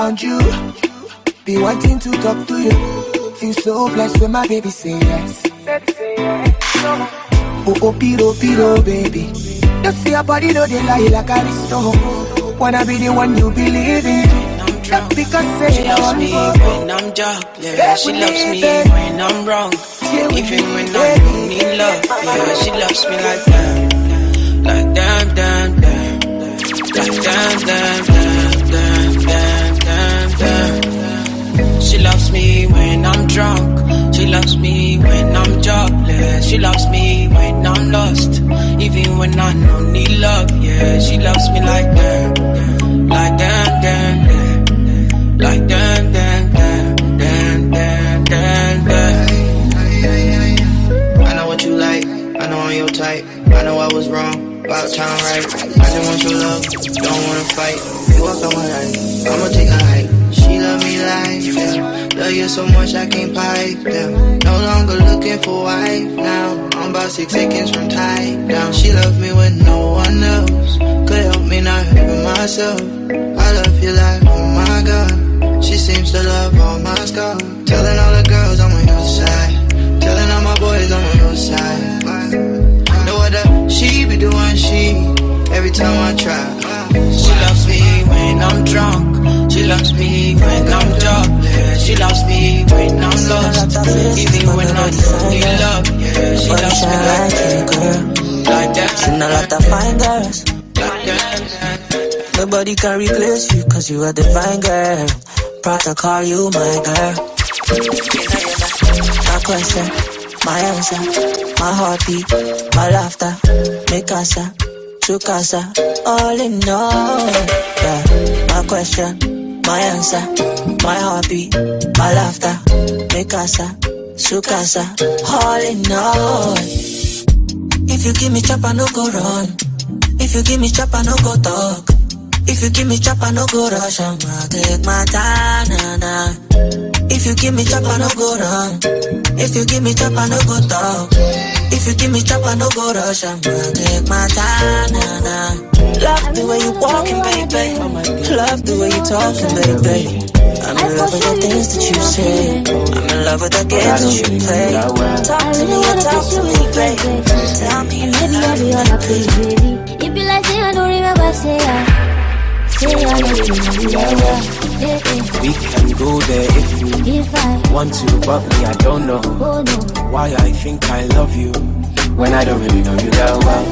around you. Be wanting to talk to you. Feel so blessed when my baby say yes. Oh, piro, baby. Don't see your body, no, they lie like a stone. Wanna be the one you believe in. Just because say she loves me when I'm jobless. She loves me when I'm wrong. Even when I don't need love. Yeah, she loves me like that. Like damn, damn, damn. Like damn, damn, damn, damn, damn, damn, damn. She loves me when I'm drunk. She loves me when I'm jobless. She loves me when I'm lost. Even when I don't need love. Yeah, she loves me like that. Like damn, damn, damn. Like damn, damn, damn, damn, damn, damn, damn. I know what you like. I know I'm your type. I know I was wrong. About time right. I just want your love. Don't wanna fight. You walk on my life. I'ma take a hike. She love me like yeah. Love you so much I can't pipe down. No longer looking for wife now. I'm about 6 seconds from tight down. She love me when no one else could help me not hurting myself. I love you like oh my god. She seems to love all my scars. Telling all the girls I'm on your side. Telling all my boys I'm on your side. Know what she be doing every time I try. She loves me when I'm drunk. She loves me when I'm jobless. She loves me when I'm lost. Even when I don't need love. Yeah, she loves me like that. Like that. Seen a lot of fine girls. Like that. Nobody can replace you, cause you are the fine girl. Proud to call you my girl. My question, my answer, my heartbeat, my laughter, my casa, true casa, all in all. Yeah. My question, my answer, my heartbeat, my laughter, my casa, true casa, all in all. If you give me chop, I no go run. If you give me chop, I no go talk. If you give me chop, I no go rush, I'ma take my time, nah, nah. If you give me chop, I no go run. If you give me chop, I no go talk. If you give me chop, I no go rush, I'ma take my time, nah, nah. Love the way you walking, baby. Love the way you talking, baby. I'm in love with the things that you say. I'm in love with the games that you play. Talk to me, baby. Tell me you maybe I'll be on a place, baby. It be like say I don't remember, say I we can go there if you want to, but me I don't know why I think I love you when I don't really know you that well.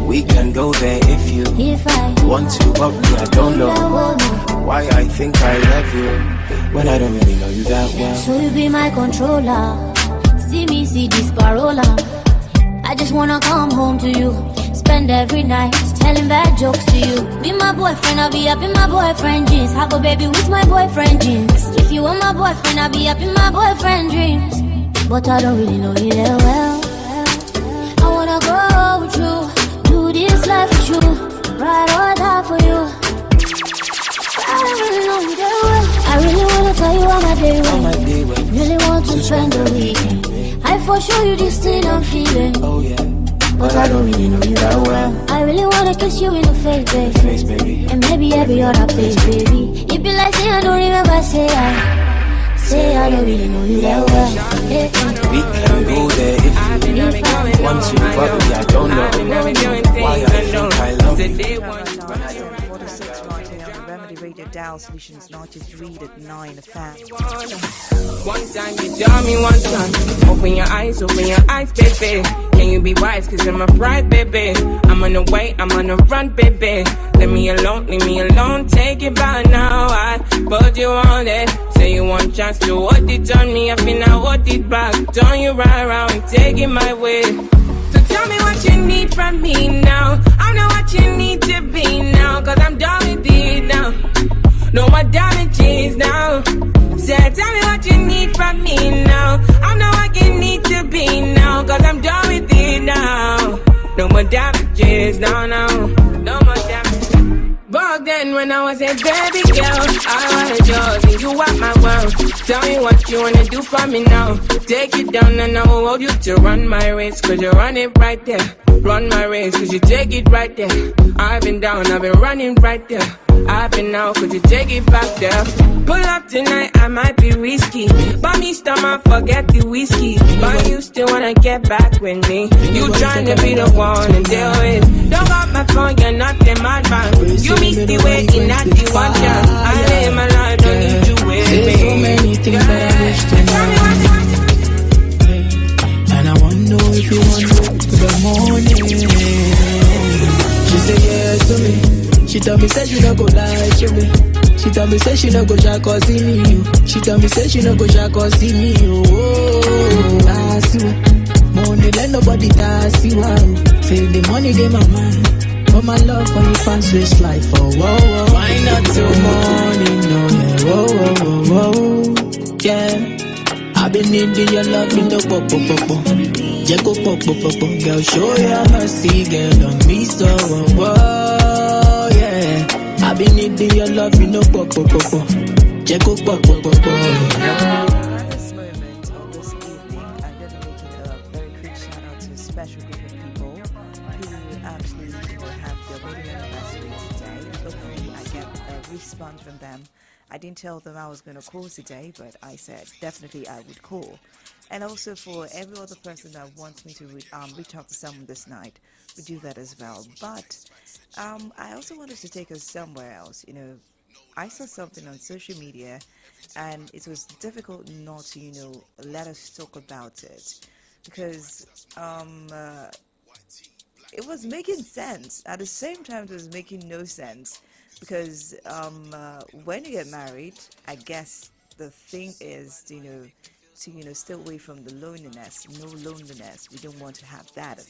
We can go there if you want to, but me I don't know why I think I love you when I don't really know you that well. So you be my controller. See me see this parola. I just wanna come home to you. Spend every night telling bad jokes to you. Be my boyfriend, I'll be up in my boyfriend jeans. Have a baby with my boyfriend jeans. If you want my boyfriend, I'll be up in my boyfriend dreams. But I don't really know you that well. I wanna go with you, do this life with you, ride or die for you. But I don't really know you that well. I really wanna tell you on my day when really want to spend the weekend. I for sure you this thing I'm feeling. Oh yeah. But I don't really know you that well. I really wanna kiss you in the face, baby. And maybe every other place, baby. It be like say I don't remember, say I don't really know you that well. We can go there if you want to, but me I don't know why I think I love you. Radio Dial Solutions 93.9 FM. One time you tell me one time. Open your eyes, baby. Can you be wise? Cause I'm a pride, baby. I'm on the way, I'm on the run, baby. Leave me alone, take it by now. I put you on it. Say you want chance to hold it on me. I feel I hold it back. Turn you right around, take it my way. So tell me what you need from me now. I know what you need to be now. Cause I'm done with it now. No more damages now. Say, tell me what you need from me now. I know what you need to be now. Cause I'm done with it now. No more damages, no. No more damages. Back then when I was a baby girl, I was yours and you were my world. Tell me what you wanna do for me now. Take it down and I will hold you to run my race. Cause you run it right there. Run my race, cause you take it right there. I've been down, I've been running right there. I've been out, could you take it back there? Pull up tonight, I might be risky. Buy me stomach, forget the whiskey. But you still wanna get back with me. You tryna be the one to deal with. Don't got my phone, you're not the madman. You miss the way in that the one chance. I live my life, don't need you with me. There's so many things that I wish to know. And I wanna know if you want the morning. She said yes to me. She tell me say she no go lie to me. She tell me say she no go try cause see me. She tell me say she no go try cause see me. Oh, I see what money let nobody touch you. Say the money in my mind, but my love for you past this life. Oh, whoa, whoa. Why not till morning? No, yeah, whoa, whoa, whoa, whoa. Yeah, I've been needing your love in the pop, pop, pop, pop. Yeah, go pop, pop, pop, pop. Girl, show your mercy, girl, on me so, whoa, whoa. I've been needing your love, you know, pop, pop, pop, pop. Check up, pop, pop, pop, pop. At this moment of this evening, I'm dedicating a very quick shout out to a special group of people who actually have their wedding anniversary today. Hopefully, I get a response from them. I didn't tell them I was going to call today, but I said definitely I would call. And also for every other person that wants me to reach out to someone this night, we do that as well. But I also wanted to take us somewhere else. You know, I saw something on social media, and it was difficult not to, let us talk about it because it was making sense. At the same time, it was making no sense because when you get married, I guess the thing is, to stay away from the loneliness. No loneliness. We don't want to have that,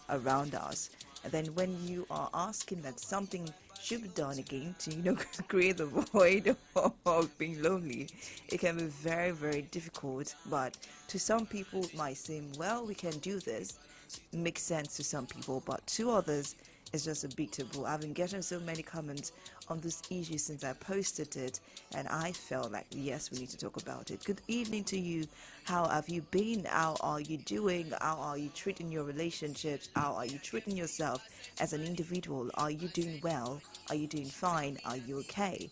around us. And then when you are asking that something should be done again to, create the void of being lonely, it can be very, very difficult. But to some people, it might seem, well, we can do this. It makes sense to some people, but to others, it's just a big taboo. I've been getting so many comments on this issue since I posted it, and I felt like, yes, we need to talk about it. Good evening to you. How have you been? How are you doing? How are you treating your relationships? How are you treating yourself as an individual? Are you doing well? Are you doing fine? Are you okay?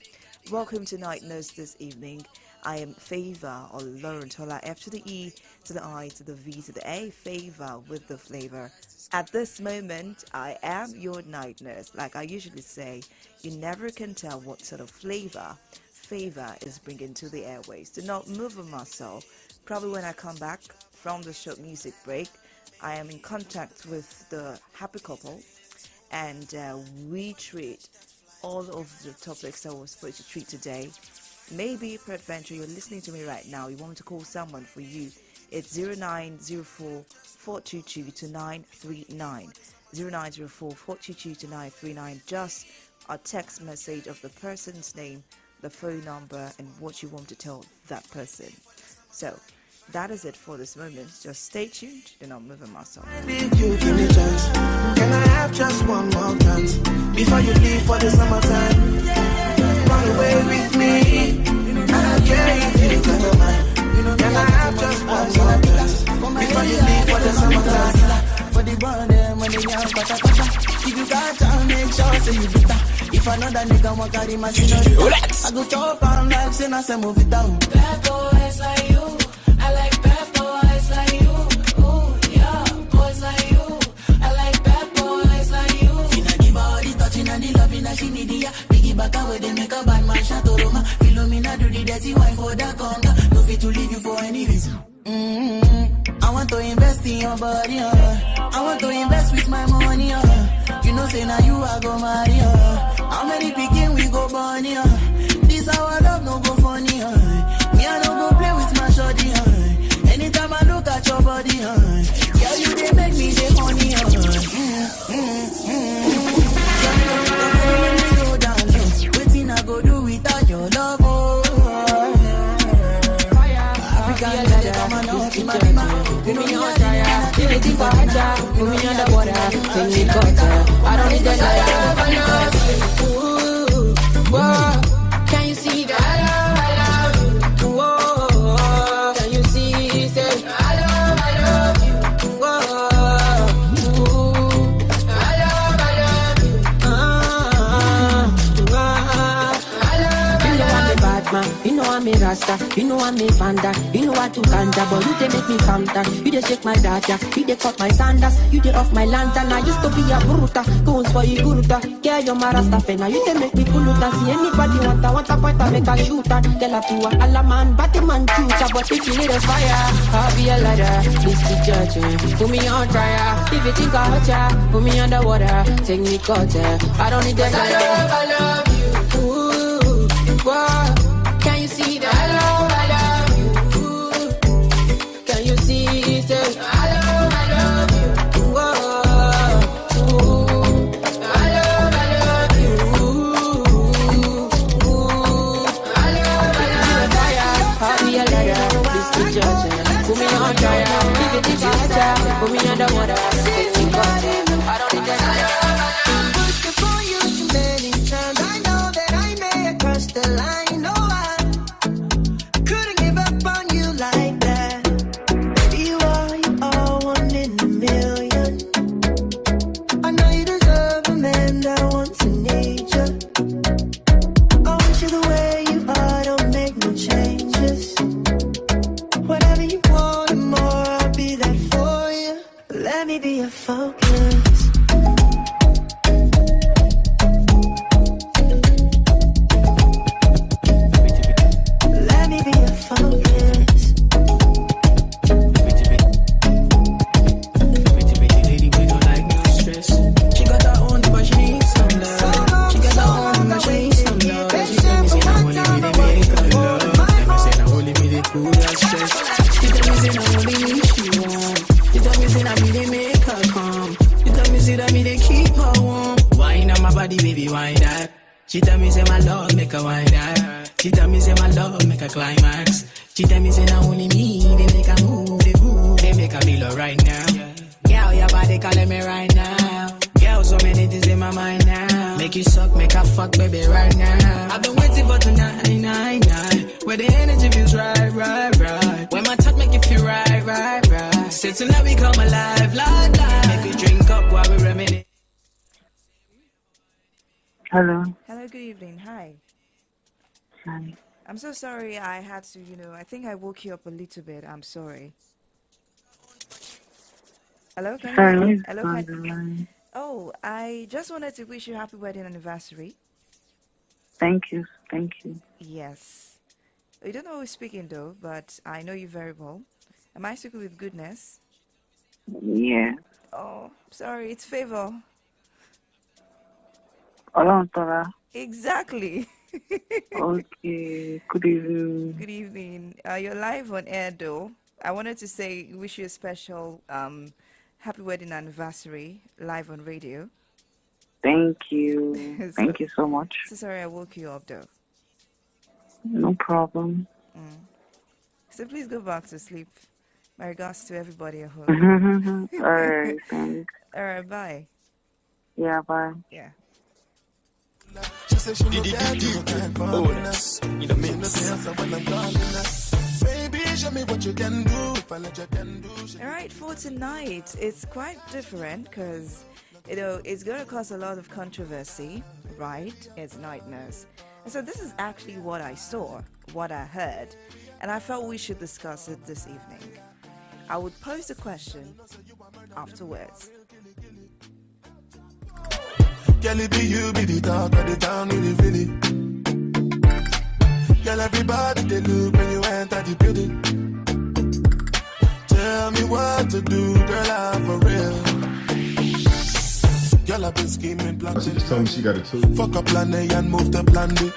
Welcome to Night Nurse this evening. I am Favor or Lauren Tola, F to the E, to the I, to the V, to the A, Favor with the flavor. At this moment, I am your night nurse. Like I usually say, you never can tell what sort of flavor Favor is bringing to the airways. Do not move a muscle. Probably when I come back from the short music break, I am in contact with the happy couple, and we treat all of the topics that we're supposed to treat today. Maybe, peradventure, you're listening to me right now. You want me to call someone for you. It's 0904-422-2939. 0904-422-2939. Just a text message of the person's name, the phone number, and what you want to tell that person. So, that is it for this moment. Just stay tuned. Do not move a muscle. If you give me chance, can I have just one more chance before you leave for the summertime? Run away with me. I don't care if you go to mine. Can I have just one more chance before you leave for the summertime? For the brand, when they young, pata. If you got to make sure, say you better. If another nigga want carry my scenery, I go talk on life, say I say move it down. Bad boys like you, I like bad boys like you. Ooh, yeah, boys like you, I like bad boys like you. Finna give her all the touching and the loving that she need, yeah. Piggy back away, they make a bad man shot Roma. Philomena do the dirty wine for that conga. No fit to leave you for any reason. I want to invest in your body, I want to invest with my money, You know, say now you are go marry, How many picking we go born, This our love no go funny, Me I don't go play with my shorty, Anytime I look at your body, Girl, you they make me the honey, Waiting I go do without your love, African girl, come on out, Put me on fire, take it for hot, put me on the water, take me cutter. I don't need the light, ooh, whoa. Can you see that? man. You know I'm a rasta, you know I'm a fanda. You know what to ganja, but you they make me counter. You they shake my data, you they cut my sandals. You they off my lantern, I used to be a bruta. Goons for you guruta, yeah, you're my rasta fena. You they make me kuluta. See anybody want a point, I make a shooter. Tell a poor, all a man, Batman shooter. But if you need a fire, I'll be a ladder. This the judge, put me on trial. If you think I hurt ya, put me underwater. Take me cutter, I don't need that. I love you. Ooh, whoa. Can you see that? I love you. Ooh. Can you see it? I love you. Whoa. Ooh. I love you. Ooh. I love you. I'll be a liar. This the judge. Put me on trial. If you think I hurt ya, put me underwater. Take me cutter, I don't need that. The line, no, I couldn't give up on you like that. Baby, you are one in a million. I know you deserve a man that wants to need you. I want you the way you are, don't make no changes. Whatever you want and more, I'll be there for you. Let me be your focus. She tell me say my love make her wind up. She tell me say my love make her climax. She tell me say now only me they make her move, they make her feel right now. Girl, your body calling me right now. Girl, so many things in my mind now. Make you suck, make her fuck, baby, right now. I've been waiting for tonight, where the energy feels right. When my touch make you feel right. Say tonight we come alive, like. Make you drink up while we reminisce. Hello, good evening. Hi. Hi. I'm so sorry I had to, I think I woke you up a little bit. I'm sorry. Hello? Oh, I just wanted to wish you a happy wedding anniversary. Thank you. Yes. We don't know who's speaking though, but I know you very well. Am I speaking with Goodness? Yeah. Oh, sorry, it's Favor. Exactly. Okay. Good evening. Good evening. You're live on air though. I wanted to say wish you a special happy wedding anniversary live on radio. Thank you. Thank you so much. So sorry I woke you up though. No problem. So please go back to sleep. My regards to everybody at home. All right, thanks. All right, bye. Yeah, bye. Yeah. She said she will get you again for happiness. In the mix. Baby, show me what you can do. If I let you can do. All right, for tonight, it's quite different because, it's going to cause a lot of controversy, right? It's Night Nurse. And so this is actually what I saw, what I heard, and I felt we should discuss it this evening. I would pose the question afterwards. Girl, it be you, be the talk of the town, really. Girl, everybody they look when you enter the building. Tell me what to do, girl, I'm for real. Girl, I've been scheming, plotting. She told me she got a too. Fuck up plan A and move to plan B.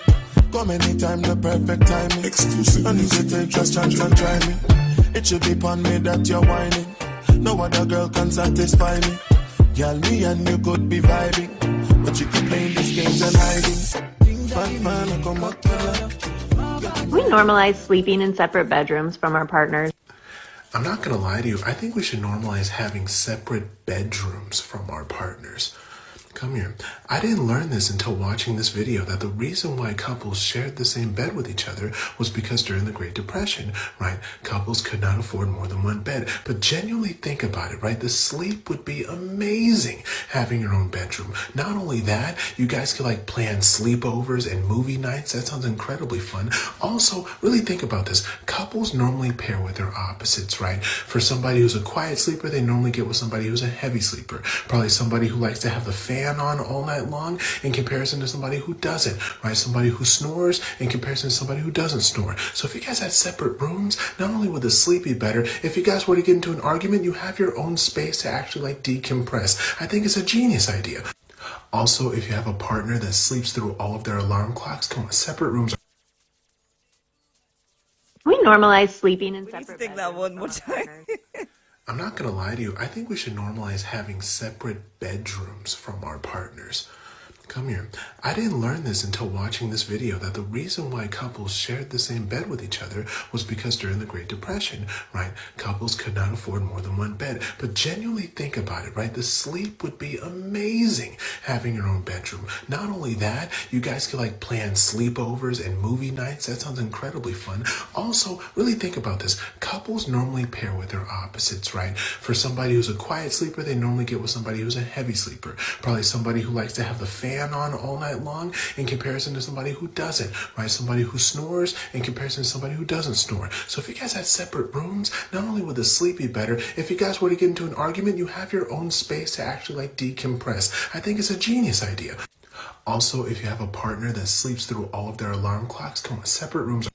Come anytime, the perfect timing. Exclusive. And if you take just chance and try me, it should be upon me that you're whining. No other girl can satisfy me. Girl, me and you could be vibing, but you keep playing these games and hiding. We normalize sleeping in separate bedrooms from our partners. I'm not going to lie to you. I think we should normalize having separate bedrooms from our partners. Come here. I didn't learn this until watching this video, that the reason why couples shared the same bed with each other was because during the Great Depression, right, couples could not afford more than one bed. But genuinely think about it, right? The sleep would be amazing having your own bedroom. Not only that, you guys could like plan sleepovers and movie nights. That sounds incredibly fun. Also, really think about this. Couples normally pair with their opposites, right? For somebody who's a quiet sleeper, they normally get with somebody who's a heavy sleeper. Probably somebody who likes to have the fan on all night long in comparison to somebody who doesn't, right? Somebody who snores in comparison to somebody who doesn't snore. So if you guys had separate rooms, not only would the sleep be better, if you guys were to get into an argument, you have your own space to actually like decompress. I think it's a genius idea. Also, if you have a partner that sleeps through all of their alarm clocks, come on, separate rooms. We normalize sleeping in separate think that one more time. I'm not going to lie to you. I think we should normalize having separate bedrooms from our partners. Come here. I didn't learn this until watching this video, that the reason why couples shared the same bed with each other was because during the Great Depression, right, couples could not afford more than one bed. But genuinely think about it, right? The sleep would be amazing having your own bedroom. Not only that, you guys could like plan sleepovers and movie nights. That sounds incredibly fun. Also, really think about this. Couples normally pair with their opposites, right? For somebody who's a quiet sleeper, they normally get with somebody who's a heavy sleeper. Probably somebody who likes to have the fan on all night long in comparison to somebody who doesn't, right? Somebody who snores in comparison to somebody who doesn't snore. So if you guys had separate rooms, not only would the sleep be better, if you guys were to get into an argument, you have your own space to actually like decompress. I think it's a genius idea. Also, if you have a partner that sleeps through all of their alarm clocks, come on, separate rooms.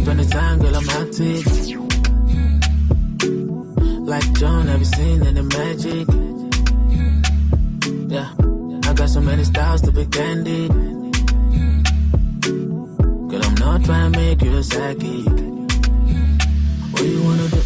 Anytime, girl, I'm active. Like John, have you seen any magic? Yeah, I got so many styles to be candid. Girl, I'm not trying to make you a psychic. Where you wanna do?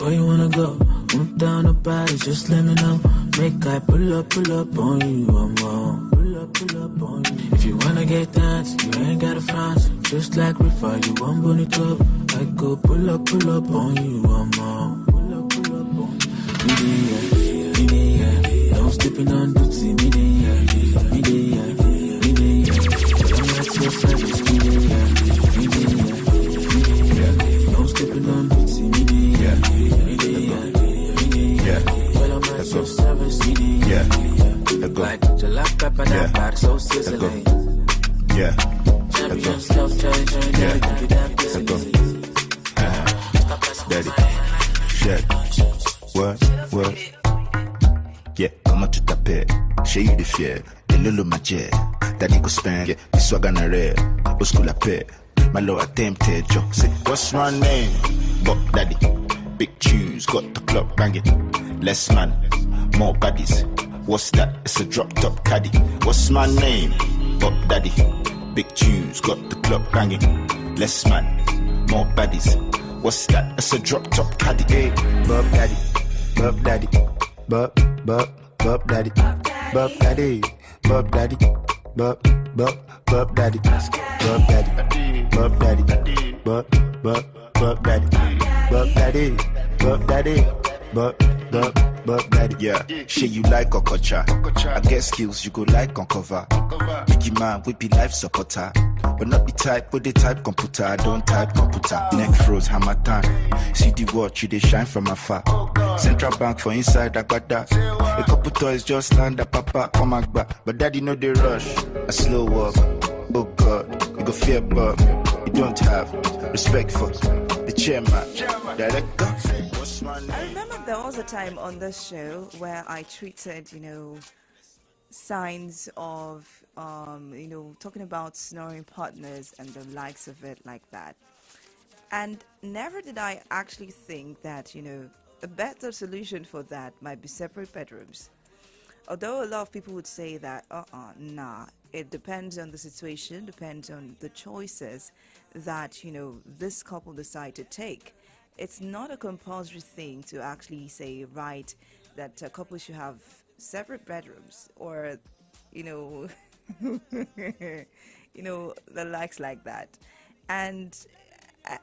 Where you wanna go? Move down the body, just let me know. Make I pull up on you, I'm on. Pull up on you. If you wanna get dance, you ain't gotta front. Just like we fight, you want bunny top. I go pull up on you, I'm on. Pull up on you. Me yeah. Don't sleeping on duty, me yeah. I'm not your service, me yeah. Don't sleeping on duty, me yeah. Well, I'm not your service, me yeah. Like jalap pepper, that body so sizzling. Yeah. Daddy, shit. What? Yeah, comment tu t'appelles? J'ai eu des fiers, des lolo magie. Daddy go spend, yeah, this swag on a rare. Au school la paix, my low attempted, yo. Say, what's my name? Buck Daddy. Big tunes, got the club banging. Less man, more baddies. What's that? It's a drop top caddy. What's my name? Buck Daddy. Big tunes, got the club banging. Less man, more baddies. What's that? It's a drop top caddy. Hey, Bub Daddy, Bub Daddy, Bub Daddy, Bub Daddy, Bub Daddy, Bub Daddy, Bub Daddy, Bub Daddy, Bub Daddy, Bub Daddy, Bub Daddy, Bub Daddy. Yeah, shit you like Okocha. I get skills you go like on cover. Biggie man, we be life supporter. But not the type, but the type computer. I don't type computer. Neck froze, hammer time. See the watch, you they shine from afar. Central Bank for inside, I got that. A couple toys just land a papa, come back. But daddy know they rush. A slow walk. Oh God, you go fear Bob. You don't have respect for the chairman, director. I remember there was a time on this show where I treated, signs of, talking about snoring partners and the likes of it like that. And never did I actually think that, a better solution for that might be separate bedrooms. Although a lot of people would say that, nah, it depends on the situation, depends on the choices that, this couple decide to take. it's not a compulsory thing to actually say, right, that couples should have separate bedrooms or, you know, the likes like that. And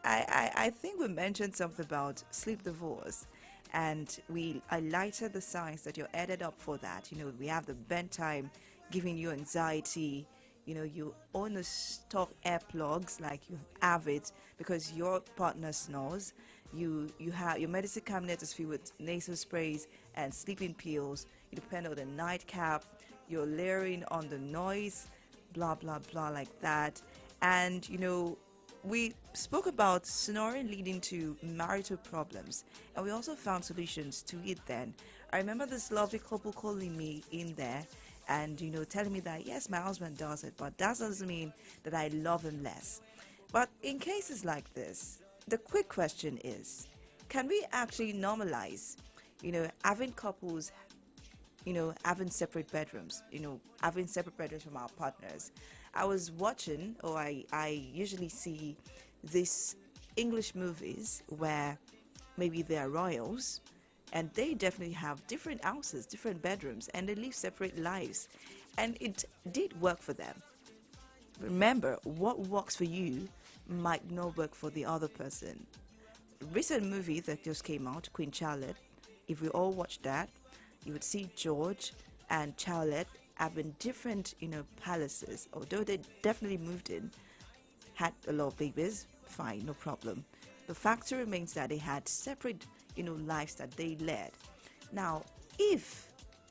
I think we mentioned something about sleep divorce, and we highlighted the signs that you're added up for that. We have the bedtime giving you anxiety. You own the stock earplugs, like you have it because your partner snores. You have your medicine cabinet is filled with nasal sprays and sleeping pills. You depend on the nightcap. You're layering on the noise, blah blah blah, like that. And we spoke about snoring leading to marital problems, and we also found solutions to it then. I remember this lovely couple calling me in there and telling me that yes, my husband does it, but that doesn't mean that I love him less. But in cases like this, the quick question is, can we actually normalize having couples having separate bedrooms, having separate bedrooms from our partners? I was watching, or I usually see these English movies where maybe they are royals and they definitely have different houses, different bedrooms, and they live separate lives. And it did work for them. Remember, what works for you might not work for the other person. Recent movie that just came out, Queen Charlotte, if we all watched that, you would see George and Charlotte having different, palaces. Although they definitely moved in, had a lot of babies, fine, no problem. The fact remains that they had separate, lives that they led. Now, if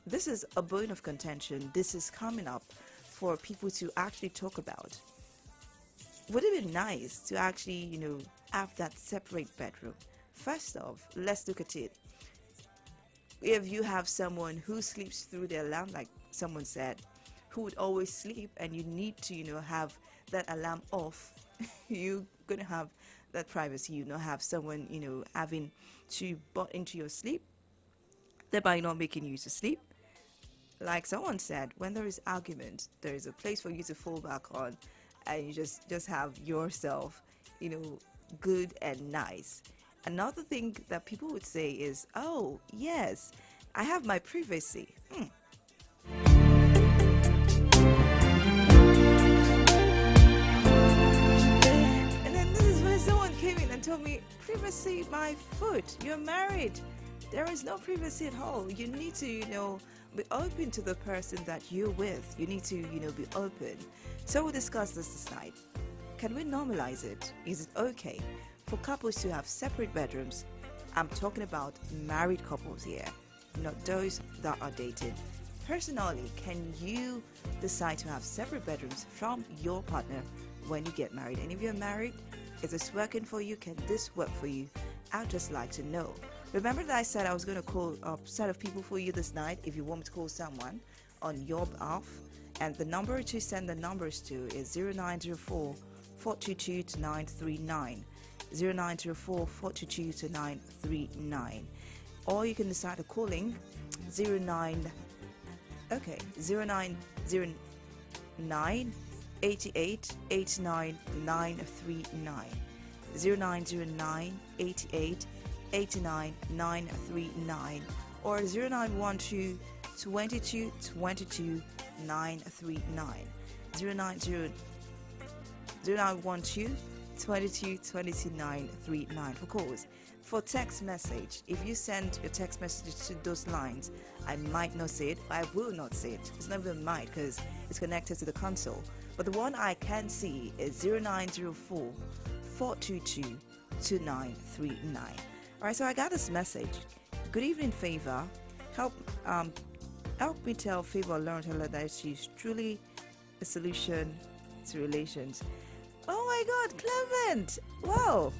this is a bone of contention, this is coming up for people to actually talk about, would it be nice to actually, have that separate bedroom? First off, let's look at it. If you have someone who sleeps through their alarm, like someone said, who would always sleep, and you need to, have that alarm off, you're going to have that privacy. You not have someone, having to butt into your sleep, thereby not making you to sleep. Like someone said, when there is argument, there is a place for you to fall back on, and you just have yourself, good and nice. Another thing that people would say is, oh, yes, I have my privacy. And then this is when someone came in and told me, privacy, my foot, you're married. There is no privacy at all. You need to, be open to the person that you're with. You need to, be open. So we'll discuss this tonight. Can we normalize it? Is it okay for couples to have separate bedrooms? I'm talking about married couples here, not those that are dating. Personally, can you decide to have separate bedrooms from your partner when you get married? And if you're married, is this working for you? Can this work for you? I'd just like to know. Remember that I said I was going to call a set of people for you this night if you want me to call someone on your behalf. And the number to send the numbers to is 0904 422 939. 0904 939. Or you can decide to calling 0909 88 89 939. 0909 88 89 939 or 0912 22 22 939. 0912 22 22 939 for calls. For text message, if you send your text message to those lines, I might not see it, but I will not see it. It's not even might because it's connected to the console. But the one I can see is 0904 422 2939. Alright, so I got this message. Good evening, Favor. Help me tell Favor Lauren Taylor that she's truly a solution to relations. Oh my God, Clement! Wow!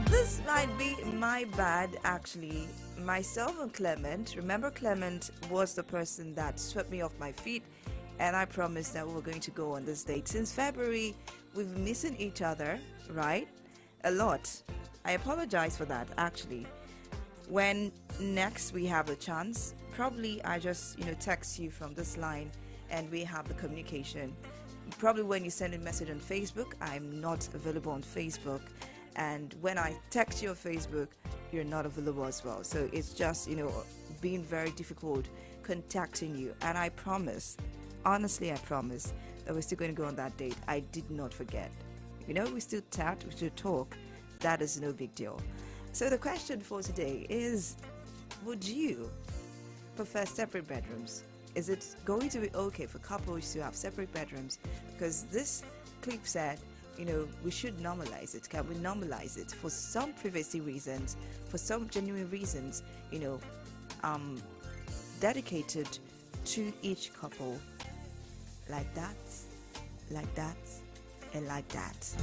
This might be my bad, actually. Myself and Clement. Remember, Clement was the person that swept me off my feet, and I promised that we were going to go on this date. Since February, we've been missing each other, right? A lot. I apologize for that, actually. When next we have a chance, probably I just, text you from this line and we have the communication. probably when you send a message on Facebook, I'm not available on Facebook. And when I text you on Facebook, you're not available as well. So it's just, being very difficult contacting you. And I promise, honestly, I promise that we're still going to go on that date. I did not forget. We still chat, we still talk. That is no big deal. So the question for today is, would you prefer separate bedrooms? Is it going to be okay for couples to have separate bedrooms? Because this clip said, we should normalize it. Can we normalize it for some privacy reasons, for some genuine reasons, dedicated to each couple, like that, and like that.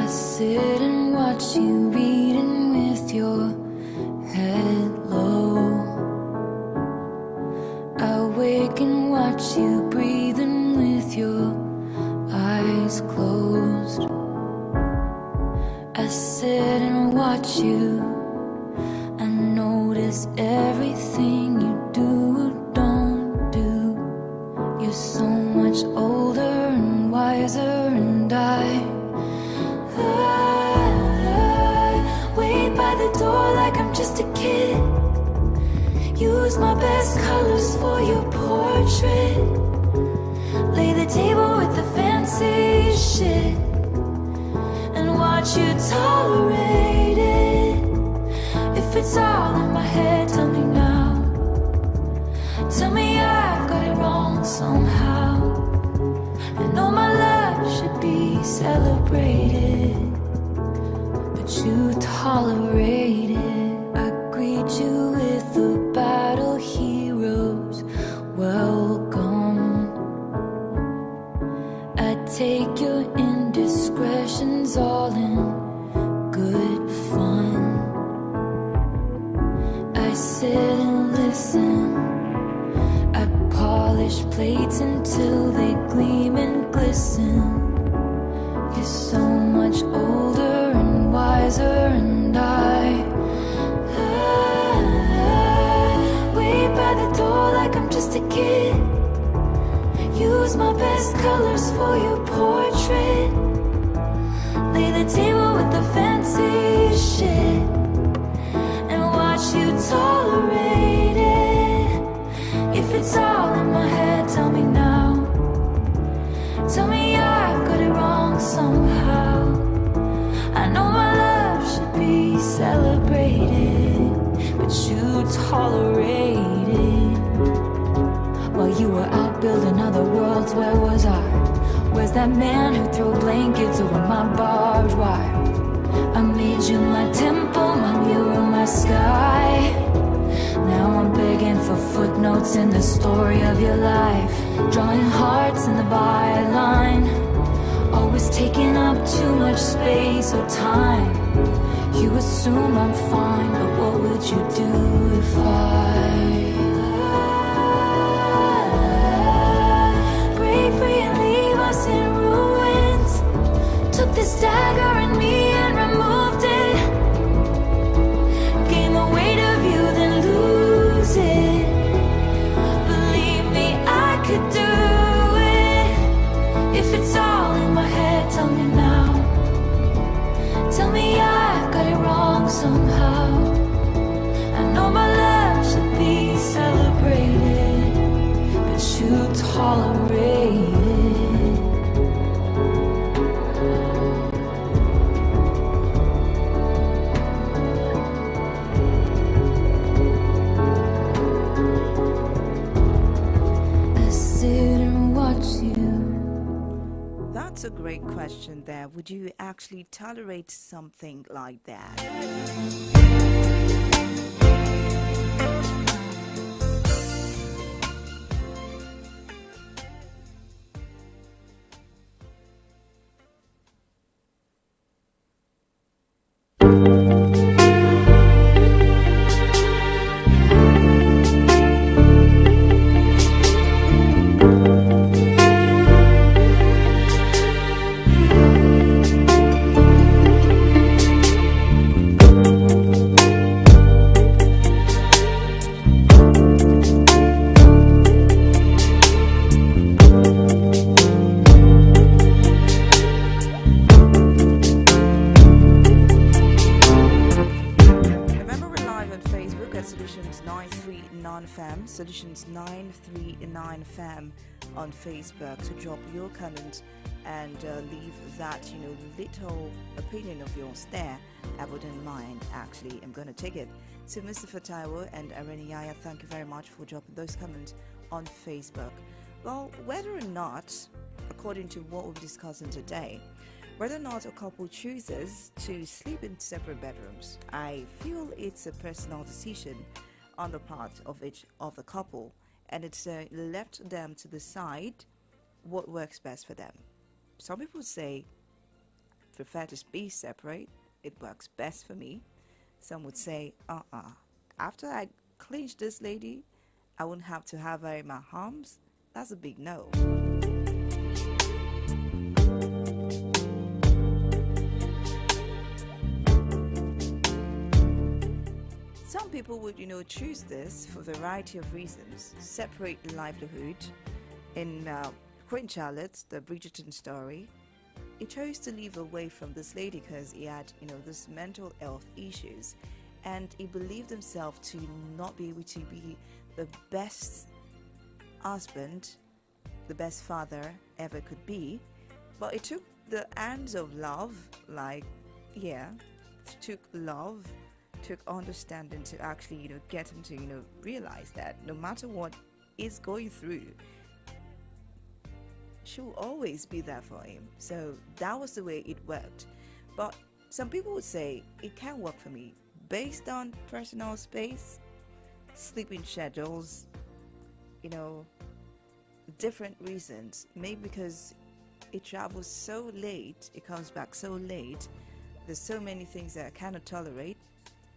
Sit and watch you reading with your head low. I wake and watch you breathing with your eyes closed. I sit and watch you. I notice everything you do or don't do. You're so much older and wiser, and I wait by the door like I'm just a kid. Use my best colors for your portrait. Lay the table with the fancy shit and watch you tolerate it. If it's all in my head, tell me now. Tell me I've got it wrong somehow. I know my love should be celebrated, but you tolerate it. I greet you with a battle heroes welcome. I take your indiscretions all in good fun. I sit and listen. I polish plates until they gleam and glisten. You're so much older and wiser, and I wait by the door like I'm just a kid. Use my best colors for your portrait. Lay the table with the fancy shit and watch you tolerate it. If it's all in my head, tell me now. Tell me I've got it wrong somehow. I know my love should be celebrated, but you tolerate it. While you were out building other worlds, where was I? Where's that man who threw blankets over my barbed wire? I made you my temple, my mirror, my sky. Now I'm begging for footnotes in the story of your life, drawing hearts in the byline. Always taking up too much space or time. You assume I'm fine, but what would you do if I break free and leave us in ruins? Took this dagger in me and removed it. Gain the weight of you, then lose it. Believe me, I could do it. If it's all in my head, tell me now. Tell me I've got it wrong somehow. I know my love should be celebrated, but you tolerate it. That's a great question there. Would you actually tolerate something like that? 939 fam, Solutions 939 fam on Facebook to drop your comment and leave that, little opinion of yours there. I wouldn't mind, actually. I'm going to take it. So Mr. Fataiwo and Areni Yaya, thank you very much for dropping those comments on Facebook. Well, whether or not, according to what we're discussing today, whether or not a couple chooses to sleep in separate bedrooms, I feel it's a personal decision on the part of each of the couple, and it's left them to decide what works best for them. Some people say, prefer to be separate, it works best for me. Some would say, after I clinch this lady, I won't have to have her in my arms. That's a big no. Some people would, choose this for a variety of reasons. Separate livelihood. In Queen Charlotte, the Bridgerton story, he chose to live away from this lady because he had, this mental health issues, and he believed himself to not be able to be the best husband, the best father ever could be. But it took the hands of love, took love, took understanding to actually, get him to, realize that no matter what he's going through, she'll always be there for him. So that was the way it worked. But some people would say it can't work for me based on personal space, sleeping schedules, different reasons. Maybe because it travels so late, it comes back so late, there's so many things that I cannot tolerate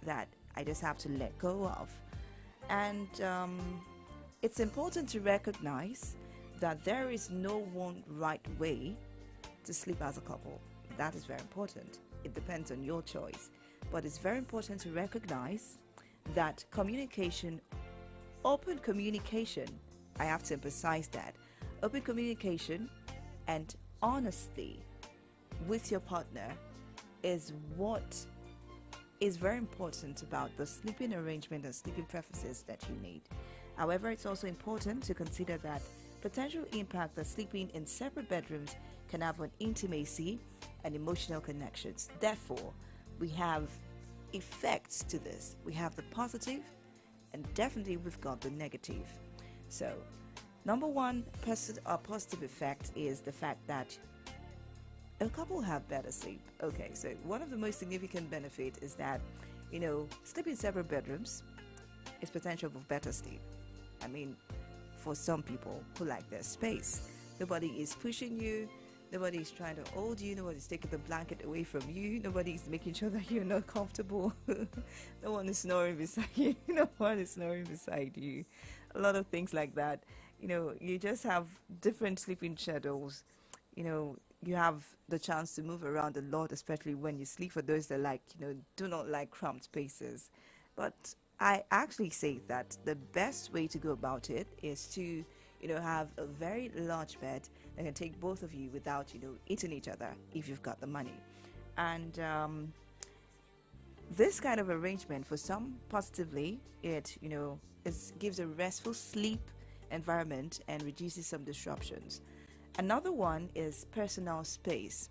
that I just have to let go of. And it's important to recognize that there is no one right way to sleep as a couple. That is very important. It depends on your choice. But it's very important to recognize that communication, open communication, I have to emphasize that, open communication and honesty with your partner is what is very important about the sleeping arrangement and sleeping preferences that you need. However, it's also important to consider that potential impact that sleeping in separate bedrooms can have on intimacy and emotional connections. Therefore, we have effects to this. We have the positive, and definitely we've got the negative. So, number one positive effect is the fact that a couple have better sleep. Okay, so one of the most significant benefits is that, sleeping in separate bedrooms is potential for better sleep. I mean, for some people who like their space. Nobody is pushing you, nobody is trying to hold you, nobody's taking the blanket away from you, nobody's making sure that you're not comfortable. No one is snoring beside you, no one is snoring beside you. A lot of things like that. You just have different sleeping schedules. You have the chance to move around a lot, especially when you sleep, for those that do not like cramped spaces. But I actually say that the best way to go about it is to, have a very large bed that can take both of you without, eating each other if you've got the money. And this kind of arrangement, for some positively, it, gives a restful sleep environment and reduces some disruptions. Another one is personal space.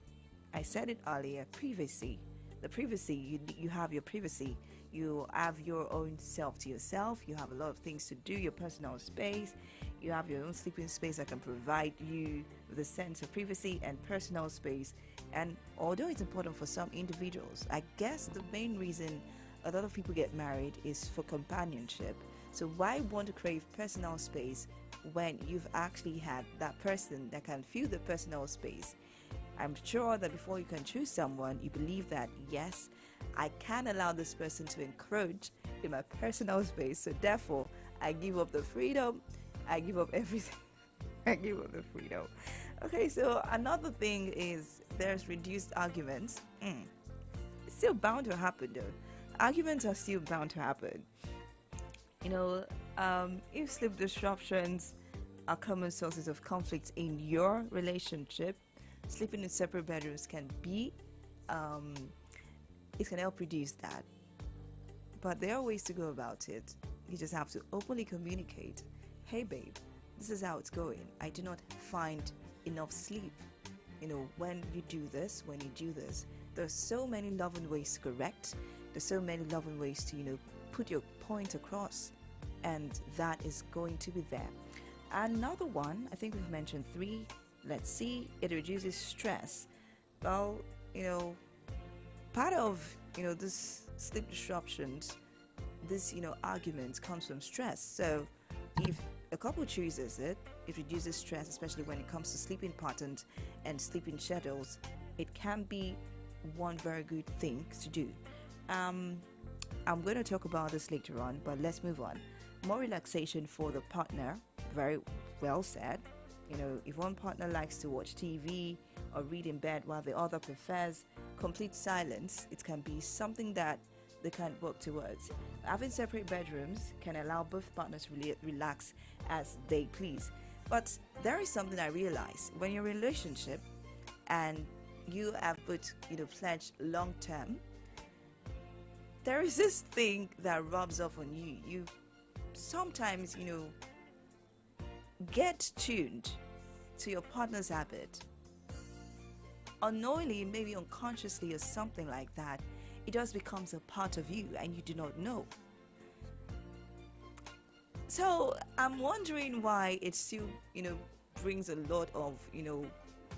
I said it earlier, privacy. The privacy, you have your privacy. You have your own self to yourself. You have a lot of things to do, your personal space. You have your own sleeping space that can provide you with a sense of privacy and personal space. And although it's important for some individuals, I guess the main reason a lot of people get married is for companionship. So why want to crave personal space when you've actually had that person that can fill the personal space? I'm sure that before you can choose someone, you believe that, yes, I can allow this person to encroach in my personal space, so therefore I give up the freedom, I give up everything. I give up the freedom. Okay, so another thing is there's reduced arguments. It's still bound to happen though. Arguments are still bound to happen. If sleep disruptions are common sources of conflict in your relationship, sleeping in separate bedrooms can be, it can help reduce that. But there are ways to go about it. You just have to openly communicate. Hey babe, this is how it's going. I do not find enough sleep. When you do this, there's so many loving ways to correct. There's so many loving ways to, put your point across. And that is going to be there. Another one, I think we've mentioned 3. Let's see, it reduces stress. Well, part of, this sleep disruptions, this, argument comes from stress. So if a couple chooses it reduces stress, especially when it comes to sleeping patterns and sleeping schedules. It can be one very good thing to do. I'm going to talk about this later on, but let's move on. More relaxation for the partner, very well said. If one partner likes to watch TV or read in bed while the other prefers complete silence, it can be something that they can work towards. Having separate bedrooms can allow both partners to relax as they please. But there is something I realize. When you're in a relationship and you have put, pledged long term, there is this thing that rubs off on you. You sometimes, get tuned to your partner's habit. Unknowingly, maybe unconsciously or something like that, it just becomes a part of you and you do not know. So I'm wondering why it still, brings a lot of,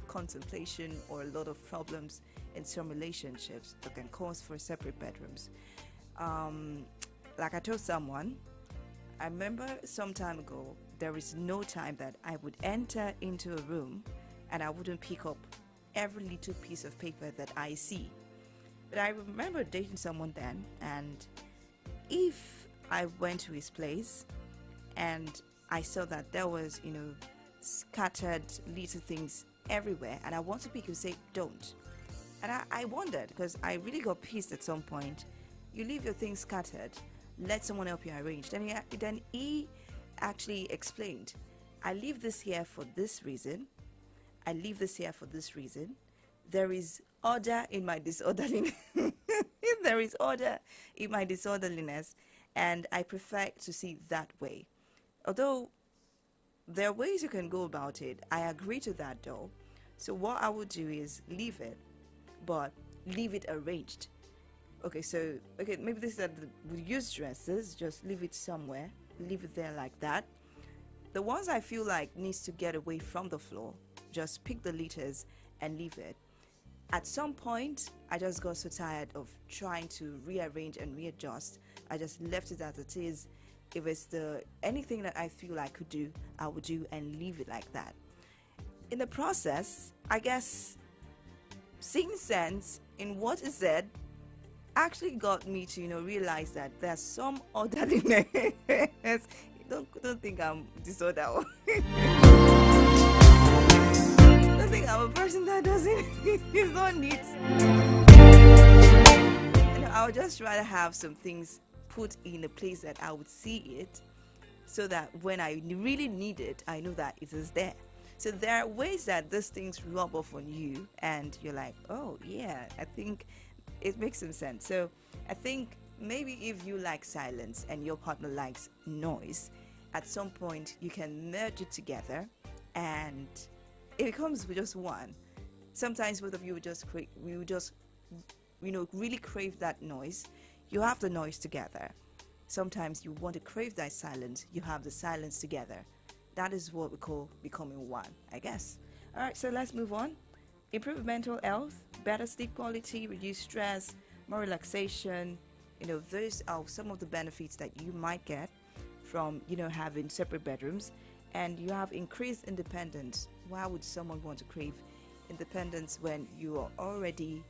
contemplation or a lot of problems in some relationships that can cause for separate bedrooms. Like I told someone, I remember some time ago, there is no time that I would enter into a room and I wouldn't pick up every little piece of paper that I see. But I remember dating someone then, and if I went to his place and I saw that there was, scattered little things everywhere, and I want to pick, he would say, don't. And I wondered, because I really got pissed at some point. You leave your things scattered, let someone help you arrange. Then he actually explained, I leave this here for this reason. I leave this here for this reason. There is order in my disorderliness. There is order in my disorderliness, and I prefer to see it that way. Although there are ways you can go about it, I agree to that though. So what I would do is leave it, but leave it arranged. Okay, maybe this is that we use dresses, just leave it somewhere, leave it there like that. The ones I feel like needs to get away from the floor, just pick the litters and leave it. At some point, I just got so tired of trying to rearrange and readjust. I just left it as it is. If it's anything that I feel I could do, I would do and leave it like that. In the process, I guess seeing sense in what is said actually got me to realize that there's some orderliness. Don't think I'm disordered. Don't think I'm a person that doesn't is not neat. I would just rather have some things put in a place that I would see it, so that when I really need it, I know that it is there. So there are ways that these things rub off on you and you're like, oh yeah, I think it makes some sense. So I think maybe if you like silence and your partner likes noise, at some point you can merge it together and it becomes just one. Sometimes both of you really crave that noise. You have the noise together. Sometimes you want to crave that silence. You have the silence together. That is what we call becoming one, I guess. All right, so let's move on. Improve mental health, better sleep quality, reduce stress, more relaxation. Those are some of the benefits that you might get from, having separate bedrooms. And you have increased independence. Why would someone want to crave independence when you are already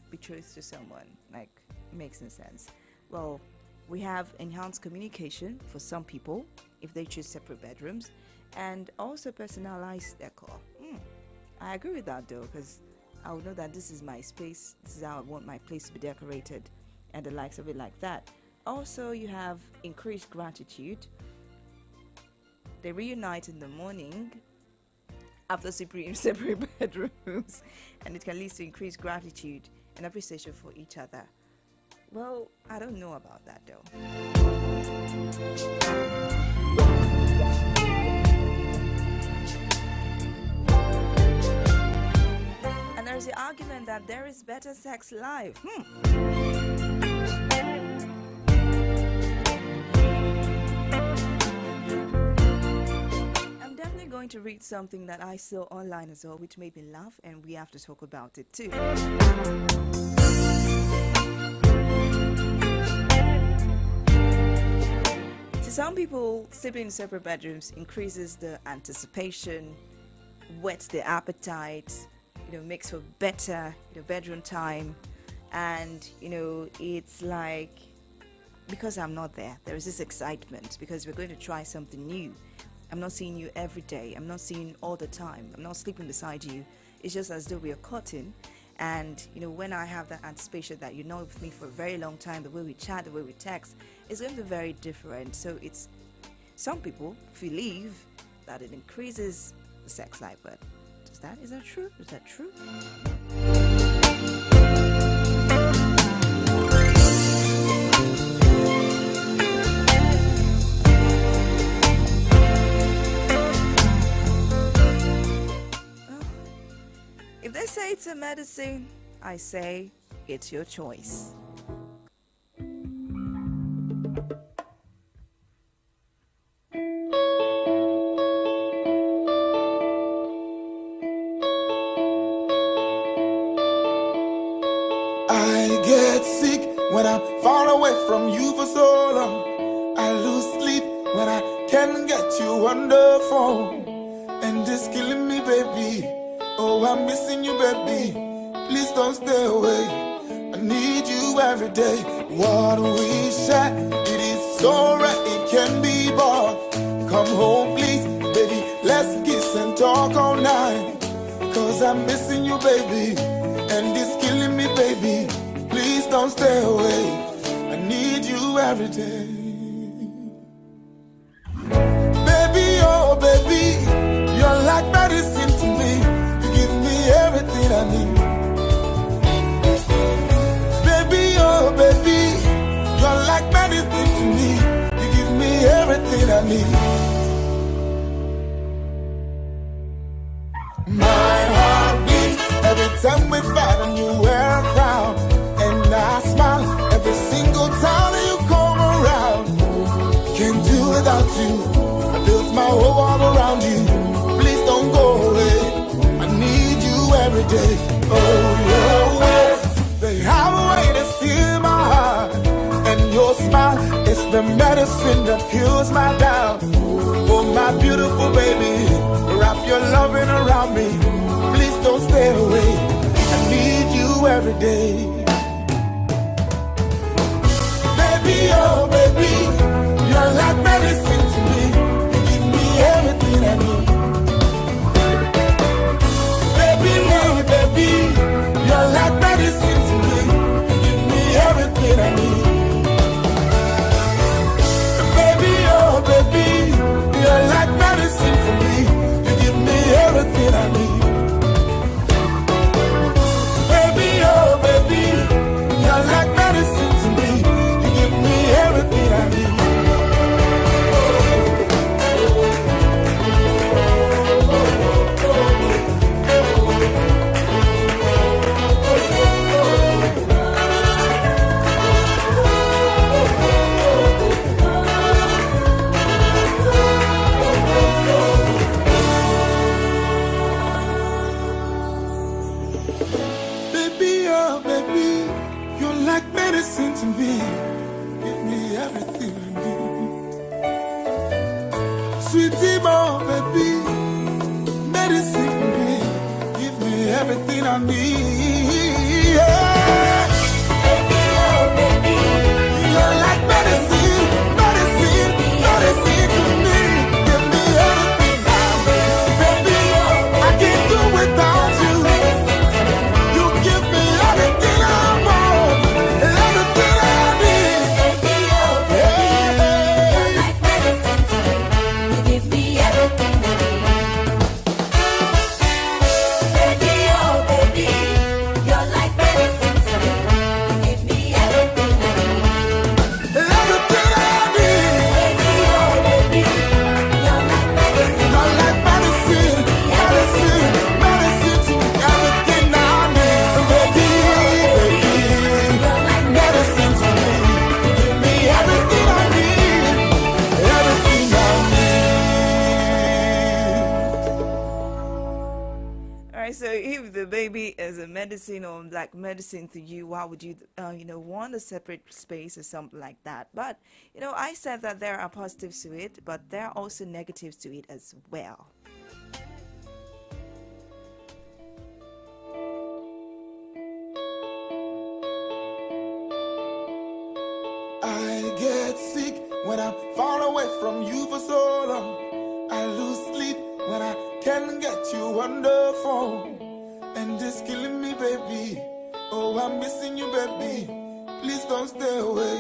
betrothed to someone? Makes no sense. Well, we have enhanced communication for some people if they choose separate bedrooms, and also personalized decor. I agree with that though, because I would know that this is my space, this is how I want my place to be decorated, and the likes of it like that. Also, you have increased gratitude. They reunite in the morning after sleeping in separate bedrooms, and it can lead to increased gratitude and appreciation for each other. Well, I don't know about that though. And there's the argument that there is better sex life. I'm definitely going to read something that I saw online as well, which made me laugh, and we have to talk about it too. To some people, sleeping in separate bedrooms increases the anticipation, whets the appetite, makes for better, bedroom time. And, it's like, because I'm not there is this excitement because we're going to try something new. I'm not seeing you every day. I'm not seeing you all the time. I'm not sleeping beside you. It's just as though we are cutting. And, when I have that anticipation that you're not with me for a very long time, the way we chat, the way we text, it's going to be very different. So some people believe that it increases the sex life, but is that true? Is that true? If they say it's a medicine, I say it's your choice. I get sick when I'm far away from you for so long. I lose sleep when I can't get you on the phone. And it's killing me, baby. Oh, I'm missing you, baby. Please don't stay away. I need you every day. What we share, it is so rare it can be bought. Come home, please, baby. Let's kiss and talk all night. Cause I'm missing you, baby. And it's killing me, baby. Please don't stay away. I need you every day. Baby, oh baby, you're like medicine to me. You give me everything I need. Baby, oh baby, you're like medicine to me. You give me everything I need. My heart beats every time we fight and you wear a crown. And I smile every single time you come around. Can't do without you. I built my whole world around you. Please don't go away. I need you every day. Oh, your ways, they have a way to steal my heart. And your smile is the medicine that kills my doubt. Oh, my beautiful baby, wrap your loving around me. Please don't stay away. I need you every day. Baby, oh baby, you're like medicine to me. You give me everything I need. Baby, oh baby, you're like medicine to me. You give me everything I need. Baby, oh baby, you're like medicine for me. You give me everything I need. Baby, oh baby, you're like medicine to me. You give me everything I need. Baby, oh baby, you're like medicine to me. Give me everything I need. Sweetie, oh baby, medicine to me. Give me everything I need. Yeah. Baby, oh baby, you're like medicine, medicine, medicine to me. Give me everything I need. Baby, I can't do without you. You give me everything I want, everything I need. Baby, oh baby, you're like medicine to me. You give me everything I need. Baby, oh baby, the baby is a medicine or like medicine to you, why would you, want a separate space or something like that? But, I said that there are positives to it, but there are also negatives to it as well. I get sick when I'm far away from you for so long. I lose sleep when I can't get you on the phone. And it's killing me, baby. Oh, I'm missing you, baby. Please don't stay away.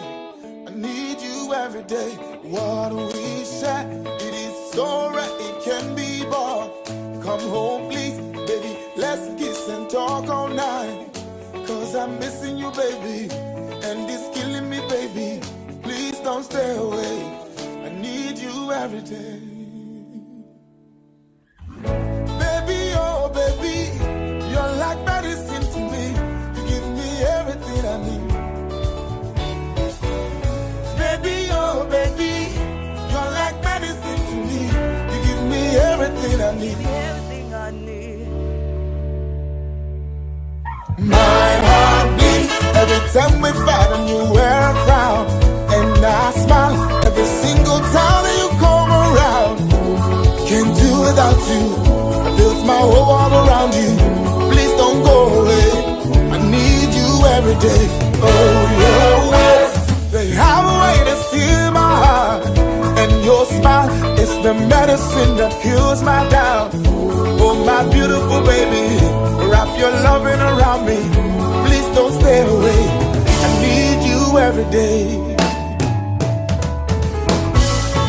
I need you every day. What we share, it is so rare, it can be bought. Come home, please, baby. Let's kiss and talk all night. Cause I'm missing you, baby. And it's killing me, baby. Please don't stay away. I need you every day. Baby, oh baby, you're like medicine to me. You give me everything I need. Baby, oh baby, you're like medicine to me. You give me everything I need. Everything I need. My heart beats every time we fight and you wear a crown. And I smile every single time that you come around. Can't do without you. I built my whole world around you. Please don't go away. I need you every day. Oh, your words, they have a way to steal my heart. And your smile is the medicine that heals my doubt. Oh, my beautiful baby, wrap your loving around me. Please don't stay away. I need you every day.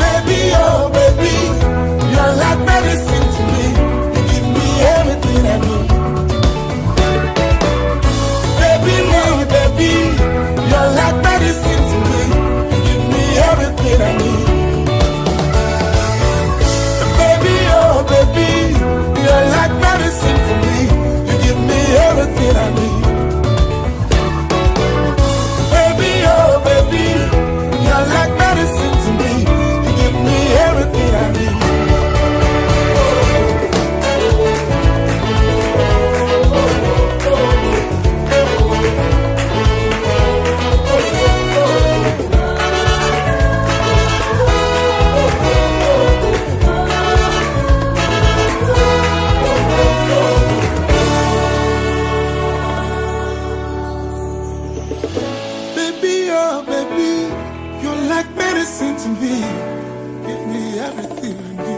Baby, oh baby, you're like medicine to me. You give me everything I need. Baby, oh baby, you're like medicine to me. You give me everything I need. Baby, oh baby, you're like medicine for me. You give me everything I need. Baby, oh baby, you're like medicine to me. Everything I need. Baby, oh baby, you're like medicine to me. Everything I need.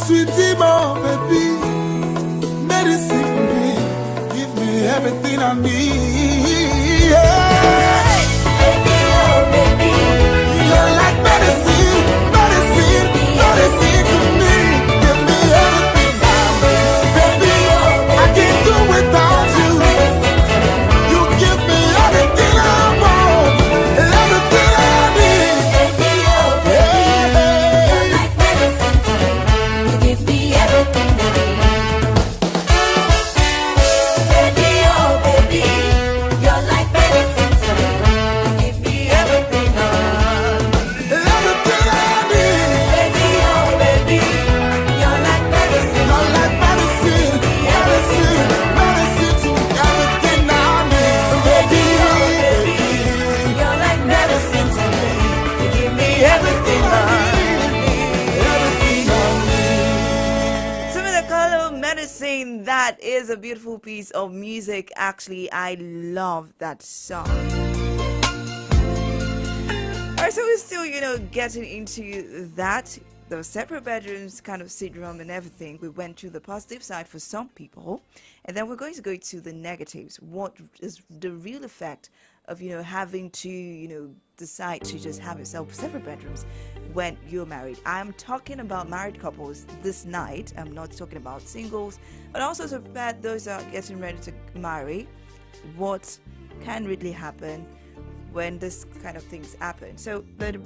Sweetie, my baby, medicine for me. Give me everything I need. Yeah. Baby, oh baby, you're like medicine, medicine, medicine to me. Give me everything I need. Baby, I can't do without you. You give me everything I want, everything I need. That is a beautiful piece of music. Actually, I love that song. Alright, so we're still, getting into that. The separate bedrooms, kind of syndrome and everything. We went to the positive side for some people. And then we're going to go to the negatives. What is the real effect of, having to, decide to just have yourself separate bedrooms when you're married? I'm talking about married couples this night. I'm not talking about singles, but also to prepare those that are getting ready to marry. What can really happen when this kind of things happen? So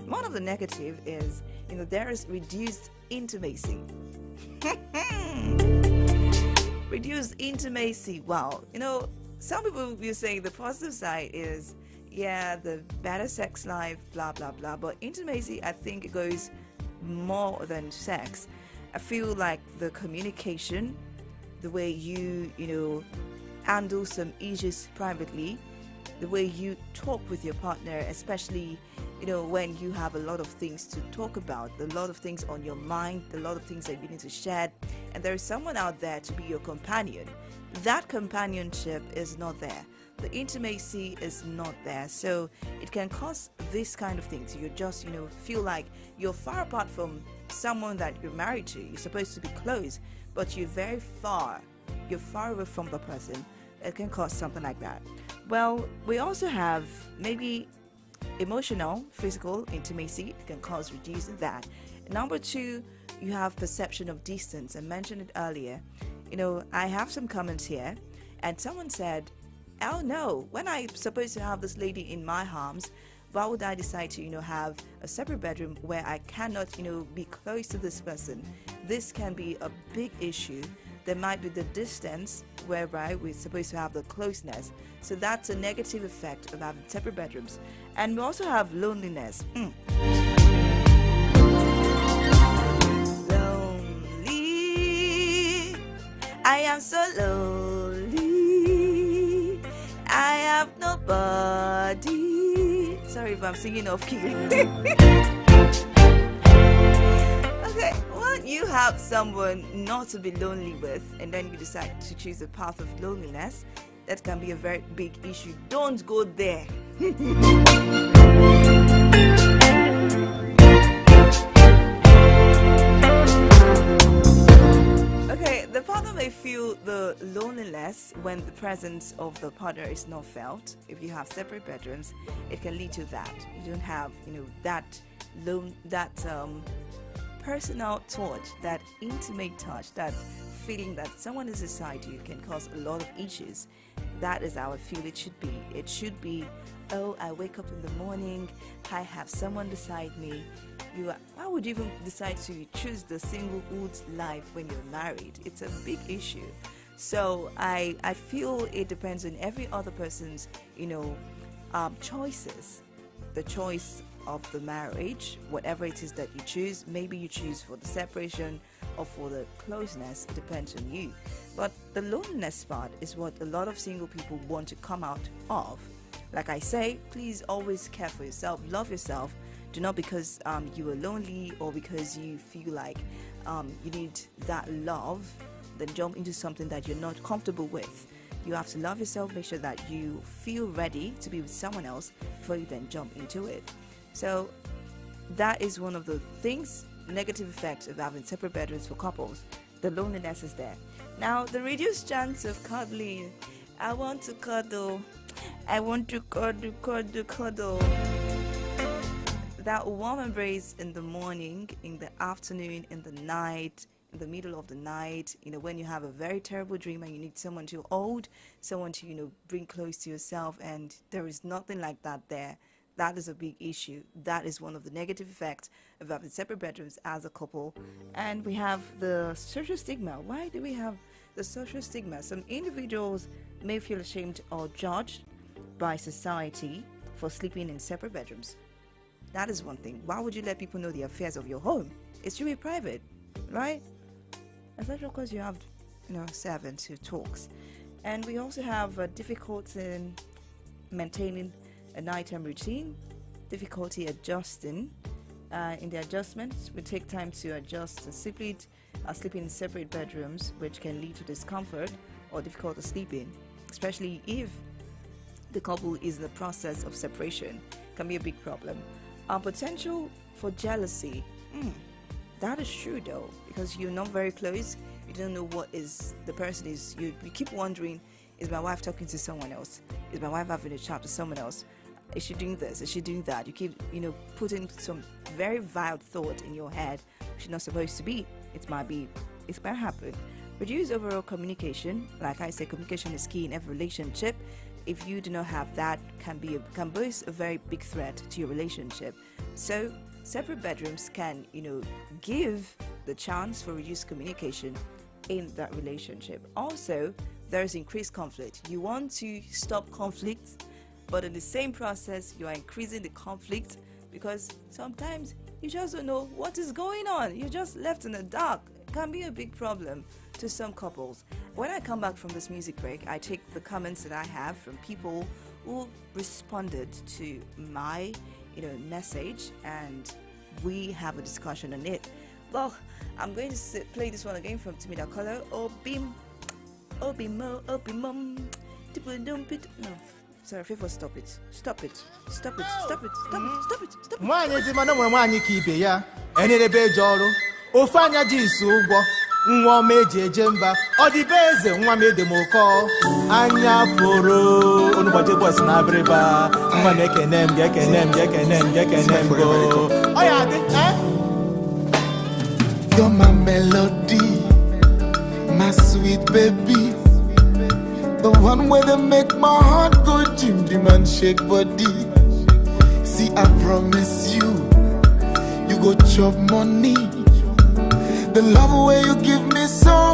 one of the negative is, there is reduced intimacy. Reduced intimacy. Wow. Some people will say the positive side is, yeah, the better sex life, blah, blah, blah. But intimacy, I think it goes more than sex. I feel like the communication the way you handle some issues privately, the way you talk with your partner, especially when you have a lot of things to talk about, a lot of things on your mind, a lot of things that you need to share, and there is someone out there to be your companion. That companionship is not there. The intimacy is not there. So it can cause this kind of things. You just, feel like you're far apart from someone that you're married to. You're supposed to be close, but you're very far. You're far away from the person. It can cause something like that. Well, we also have maybe emotional, physical intimacy. It can cause reducing that. Number 2, you have perception of distance. I mentioned it earlier. I have some comments here, and someone said, oh no, when I'm supposed to have this lady in my arms, why would I decide to have a separate bedroom where I cannot be close to this person? This can be a big issue. There might be the distance whereby we're supposed to have the closeness. So that's a negative effect of having separate bedrooms. And we also have loneliness. Lonely, I am so lonely, I have nobody. Sorry if I'm singing off key. Okay, well, you have someone not to be lonely with, and then you decide to choose the path of loneliness. That can be a very big issue. Don't go there. Okay, the partner may feel the loneliness when the presence of the partner is not felt. If you have separate bedrooms, it can lead to that. You don't have, that personal touch, that intimate touch, that feeling that someone is beside you can cause a lot of issues. That is how I feel it should be. It should be, oh, I wake up in the morning, I have someone beside me. Why would you even decide to choose the singlehood life when you're married? It's a big issue. So I feel it depends on every other person's, choices. The choice of the marriage, whatever it is that you choose. Maybe you choose for the separation or for the closeness. It depends on you. But the loneliness part is what a lot of single people want to come out of. Like I say, please always care for yourself, love yourself. Do not because you are lonely or because you feel like you need that love, then jump into something that you're not comfortable with. You have to love yourself, make sure that you feel ready to be with someone else before you then jump into it. So that is one of the things, negative effects of having separate bedrooms for couples. The loneliness is there. Now, the reduced chance of cuddling. I want to cuddle. I want to cuddle. That warm embrace in the morning, in the afternoon, in the night, in the middle of the night, when you have a very terrible dream and you need someone to hold, someone to, bring close to yourself, and there is nothing like that there. That is a big issue. That is one of the negative effects of having separate bedrooms as a couple. And we have the social stigma. Why do we have the social stigma? Some individuals may feel ashamed or judged by society for sleeping in separate bedrooms. That is one thing. Why would you let people know the affairs of your home? It should be private, right? Especially because you have, servants who talks. And we also have difficulty in maintaining a nighttime routine, difficulty adjusting. In the adjustments, we take time to adjust and sleeping in separate bedrooms, which can lead to discomfort or difficulty sleeping, especially if the couple is in the process of separation. Can be a big problem. Potential for jealousy. That is true though, because you're not very close. You don't know what is the person is. You keep wondering, is my wife talking to someone else? Is my wife having a chat to someone else? Is she doing this? Is she doing that? You keep, putting some very vile thought in your head. She's not supposed to be. It might happen. Reduce overall communication. Like I say, communication is key in every relationship. If you do not have that, can pose a very big threat to your relationship. So separate bedrooms can, give the chance for reduced communication in that relationship. Also, there is increased conflict. You want to stop conflicts, but in the same process, you are increasing the conflict because sometimes you just don't know what is going on. You're just left in the dark. It can be a big problem to some couples. when I come back from this music break, I take the comments that I have from people who responded to my, message, and we have a discussion on it. Well, I'm going to play this one again from Timida Kolo. Obimo. No. Sorry, Fifo, stop it. Mwanye di mana mwanye ka ibe ya. Enelebe eje ọrụ. Ofe anya ji isu ụgwọ. Nwa m eji eje mba. Ọ dị be eze nwa m ede m ụkọ. Anya foro. Onugbaje boss na abịrịba. Nwa m ekene m go. Ọ ya dị, You're my melody, my sweet baby. The one where they make my heart go jim jim and shake body. See, I promise you, you go chop money. The love way you give me so,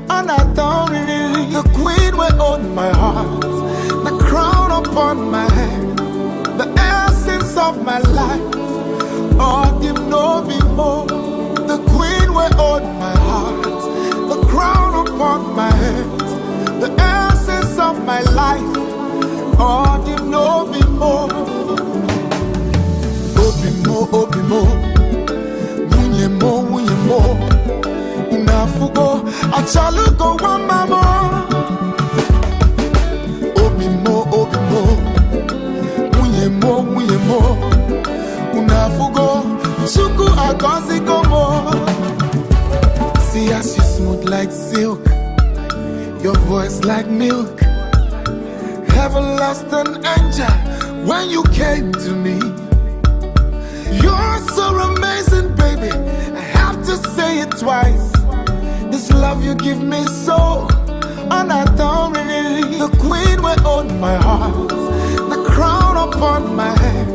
and I don't really. The queen will own my heart, the crown upon my head, the essence of my life. Oh, give no be more. The queen will own my heart, the crown upon my head, the essence of my life. Oh, give no be more. Obimo, munye mo. Unafugo, achalugo wama mo. Obimo, munye mo. Unafugo, suku akosi komo. See as you smooth like silk, your voice like milk. Heaven lost an angel when you came to me. You're so amazing, baby. I have to say it twice. This love you give me so, and I don't really. The queen will own my heart, the crown upon my head,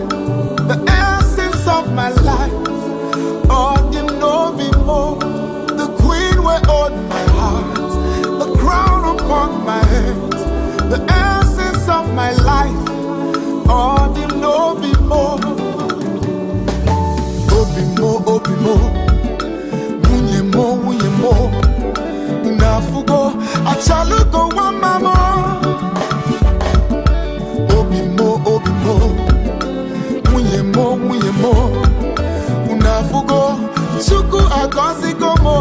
the essence of my life. Oh, you know me more. The queen will own my heart, the crown upon my head, the essence of my life. Oh, you know me more. Obimo, munye mo. Unafugo, achalugo wama mo. Obimo, munye mo. Unafugo, suku akosi komo.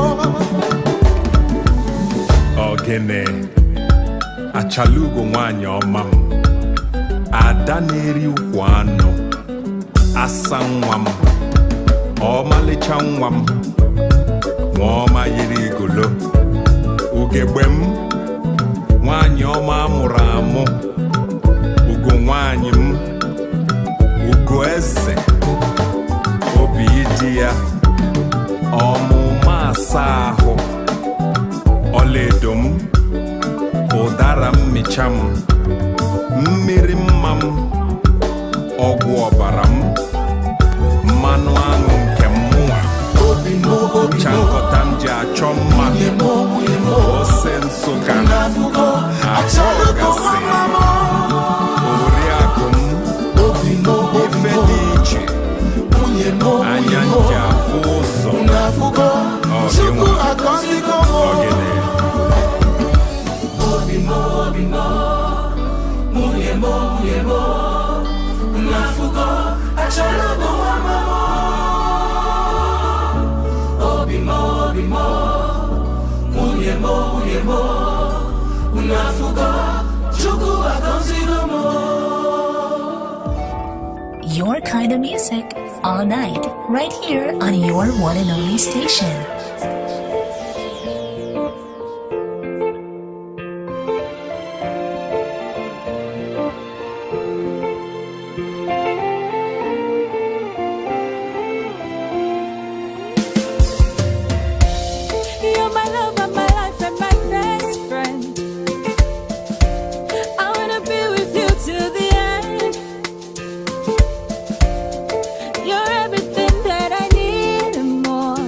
Ogene, achalugo nwanyị ọma m. Ada na-eri ukwu anụ, asa nwa m. Ọmalịcha nwa m, nwa ọma yiri igolo. Ugegbe m, nwanyị ọma amụrụ amụ. Ugo nwanyị m, ugo eze. Obi ịdị ya, ọmụma asa ahụ. Ọlaedo m, ụdara mmicha m. Mmiri mma m, ọgwụ ọbara m. Mmanụ aṅụ nke mmụọ. Chankọta m ji achọ mma. Ose Nsụka, achọ ọgasị. Oriakụ m, ife dị iche. Anya nji afụ ụzọ. Ogene. Obimo, munye mo. Unafugo, achalogo wama mo. Obimo, munye mo. Unafugo, chuku akonsigo mo. Your kind of music, all night, right here on your one and only station. You're my love of my life and my best friend. I wanna be with you till the end. You're everything that I need and more.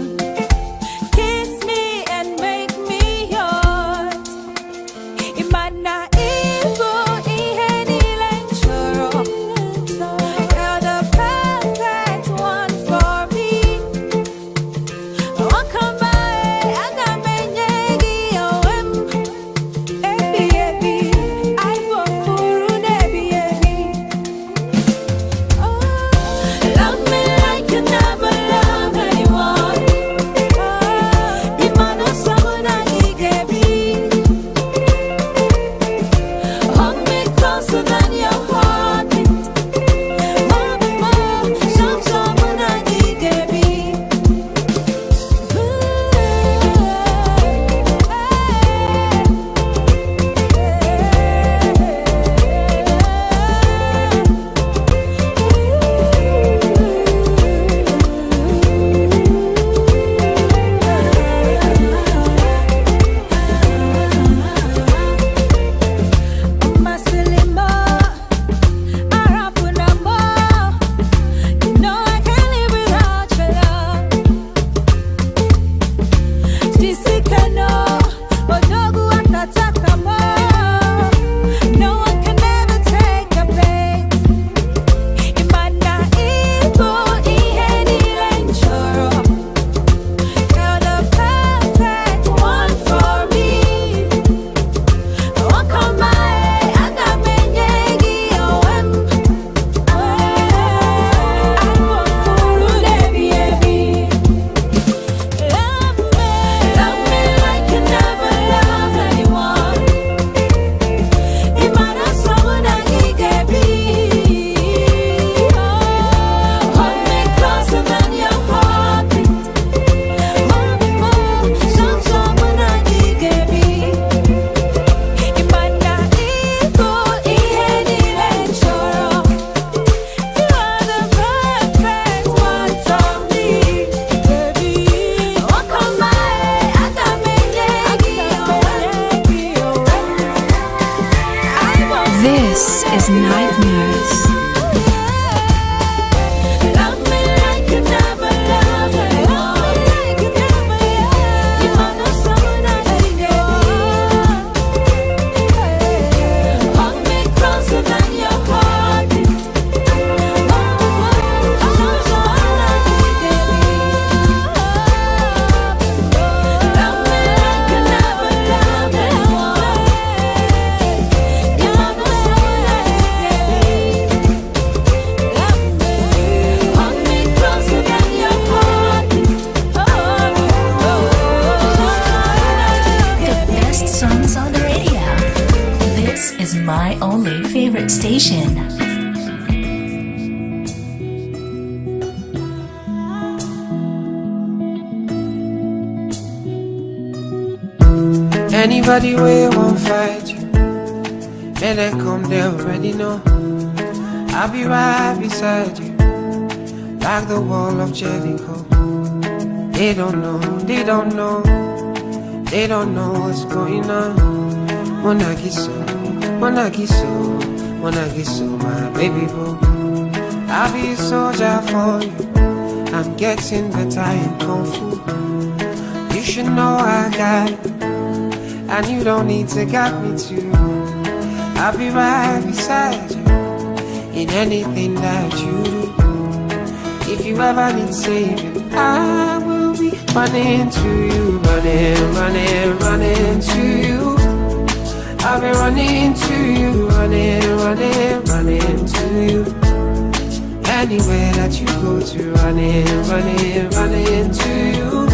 Night Nurse. Love me like you never loved me. Like you never, you are the someone I need. Hold me closer than your heart. My only favorite station. Anybody way won't fight you, may they come, they already know. I'll be right beside you, like the wall of Jericho. They don't know, they don't know, they don't know what's going on. Monagiso, my baby boo. I'll be a soldier for you. I'm getting better in Kung Fu. You should know I got it, and you don't need to guide me too. I'll be right beside you in anything that you do. If you ever need saving, I will be running to you, running to you. I'll be running to you, running to you. Anywhere that you go to, running to you.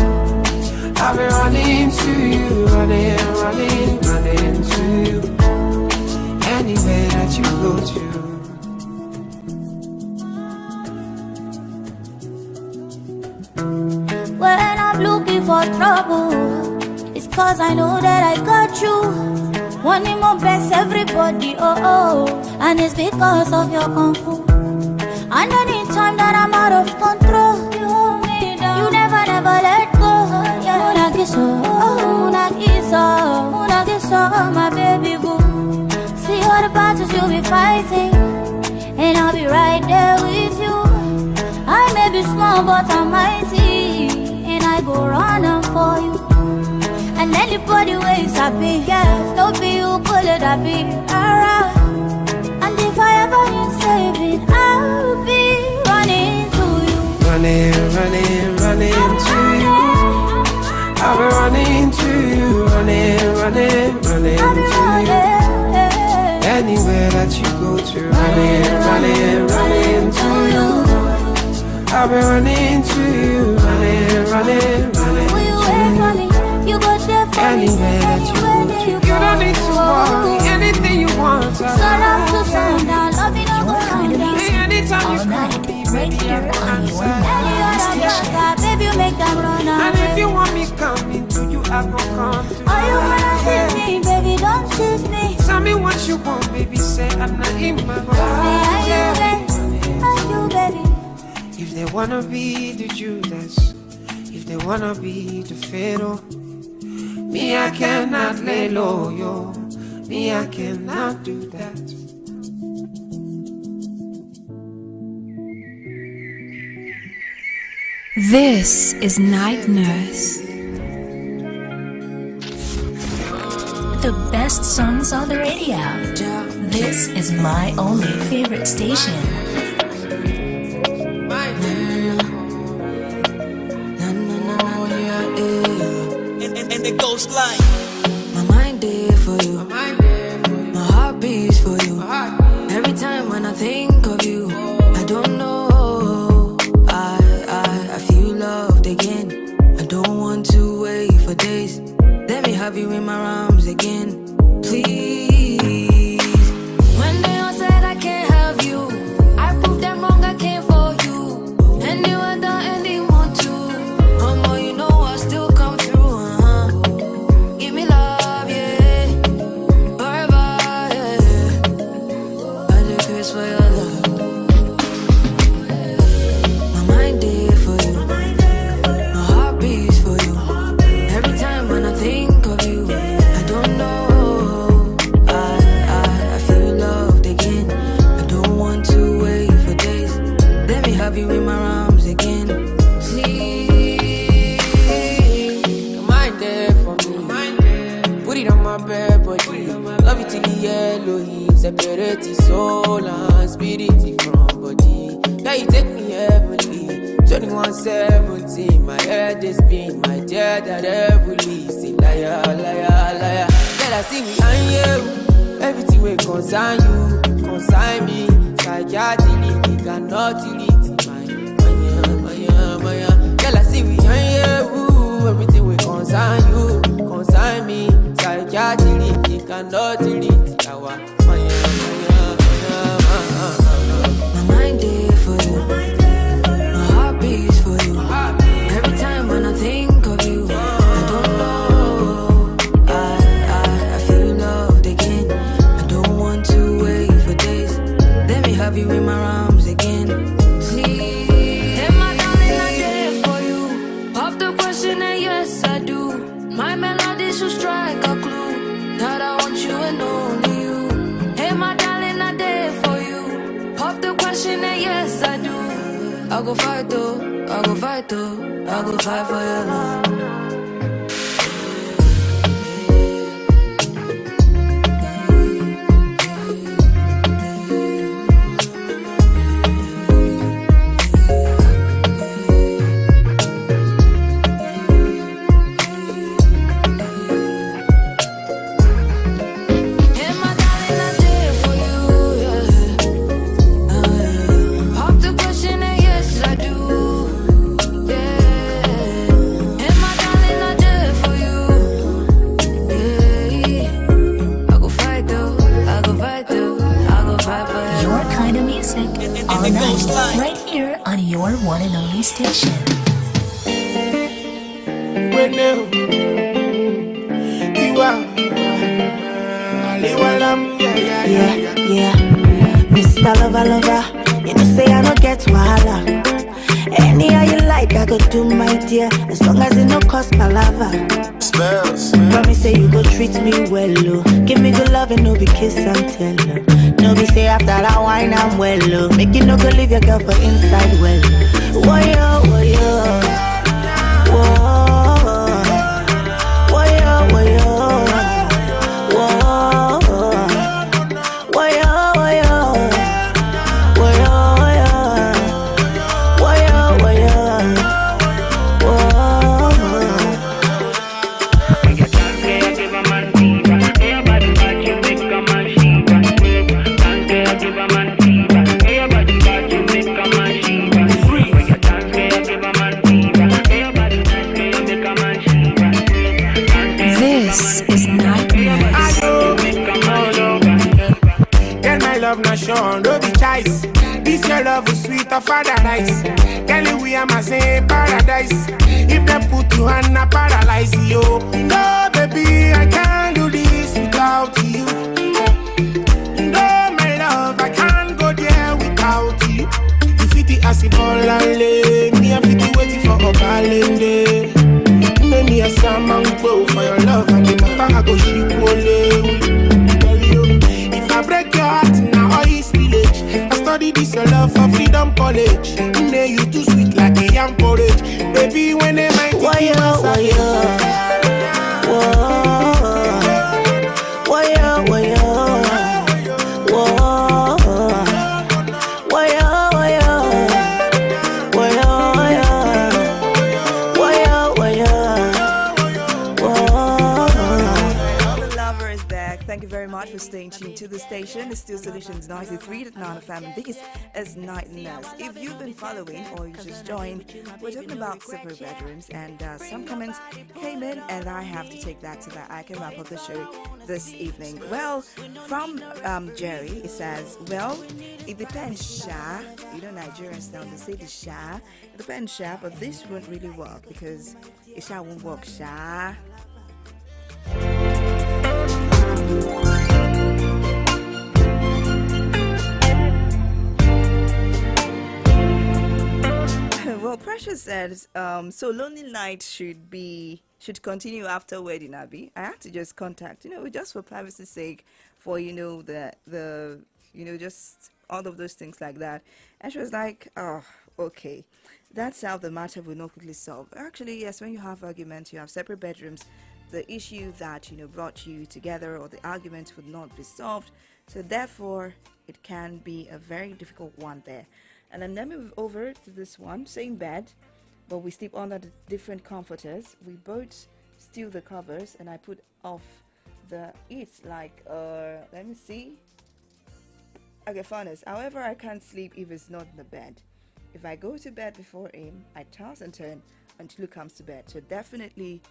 I'll be running to you, running to you. Anywhere that you go to. When I'm looking for trouble, it's cause I know that I got you. Wanting my best, everybody, and it's because of your kung fu. And anytime that I'm out of control, you hold me down. You never let go. Yeah. Unagiso, my baby boo. See all the battles you'll be fighting, and I'll be right there with you. I may be small, but I'm mighty, and I go running for you. And anybody waits happy, yeah. Don't be you, pull it up, be alright. And if I ever need saving, I'll be running to you. Running to you. I'll be running to you, running to you. Anywhere that you go to, running to you. I'll be running to you, running to you. You go there for anywhere that you go to. You don't need to worry, anything you want. Sun up to sundown, love me no go down. Anytime you come, right here on your station. Baby, you make them run away. And if you want me coming to you, I go come to you. Oh, you wanna see me, baby, don't chase me. Tell me what you want, baby, say I'm not in my Are you, baby? If they wanna be the Judas, if they wanna be the Pharaoh, me, I cannot lay low, yo. Me, I cannot do that. This is Night Nurse. The best songs on the radio. This is my only favorite station. And it goes like my mind there for you, my heart beats for you. Every time when I think of you, I don't know, I feel loved again. I don't want to wait for days. Let me have you in my arms again, please. When they all said I can't have you, I proved them wrong, I came for you. And you were done and they want to. Mama, you know I still come through. Give me love, yeah. Forever, yeah. I just wish for your love. My mind there for you, my heart beats for you. Every time when I think of you, I don't know, I feel loved again. I you in my arms again. Please, your mind there for me. Put it on my bed, body. Love it till the yellow heat. Separate the soul and spirit from body. Yeah, you take me heavenly. 21:17, my head is spin. My dear, that heavily. Say liar, liar, liar. Girl, I see me and you. Everything will concern you, consign me. Psychiatry, we cannot delete my girl, I see we on you. Everything will concern you, consign me. Psychiatry, we cannot delete our my mind there for you. My heart beats for you. Every time when I think of you, I don't know. I feel loved again. I don't want to wait for days. Let me have you in my arms again. Please. Hey, my darling, I'm there for you. Pop the question and yes, I do. My melody should strike a clue that I want you and only you. Hey, my darling, I'm there for you. Pop the question and yes, I do. I go fight though, I go fight though, I go fight for your love. All night, right here on your one and only station. Yeah, Mr. Lover, you know say I don't get wahala. Anyhow you like, I go do my dear, as long as it no cost palava. Spells. Promise say you go treat me well, oh. Give me good love and no be kiss and tell, oh. No be say after that wine I'm well, oh. Make you no go leave your girl for inside well. Woyo, woyo, woah, woyo, woyo, woah, woyo, woyo, woyo, woyo, woyo, woah. This is Night Nurse. Girl, my love not shown, no be choice. This your love is sweet of paradise. Girl, we are my same paradise. If they put you on a paralyze you. No, baby, I can't do this without you. No, my love, I can't go there without you. You fit the acid ball and lay. Me, I fit the waiting for a balance. Make me a salmon bow for your love and the matter I go ship only. If I break your heart now, all is village. I study this your love for freedom college. Nay, you too sweet like a young porridge. Baby, when they might take you outside. Thank you very much for staying tuned to the station. It's still Solutions 93.9 FM, and this is Night Nurse. If you've been following or you just joined, we're talking about separate bedrooms, and some comments came in, and I have to take that so that I can wrap up the show this evening. Well, from Jerry, it says, well, it depends, Sha. You know, Nigerians now, they say the Sha. It depends, Sha, but this won't really work because it Sha won't work, Sha. Well, Precious says, so Lonely Night should continue after wedding, Abby. I had to just contact, just for privacy's sake, for, the just all of those things like that. And she was like, oh, okay. That's how the matter will not quickly solve. Actually, yes, when you have arguments, you have separate bedrooms, the issue that, brought you together or the argument would not be solved. So therefore, it can be a very difficult one there. And then let me move over to this one, same bed, but we sleep under the different comforters. We both steal the covers, and I put off the eats like, let me see. Okay, furnace. However, I can't sleep if it's not in the bed. If I go to bed before him, I toss and turn until he comes to bed. So definitely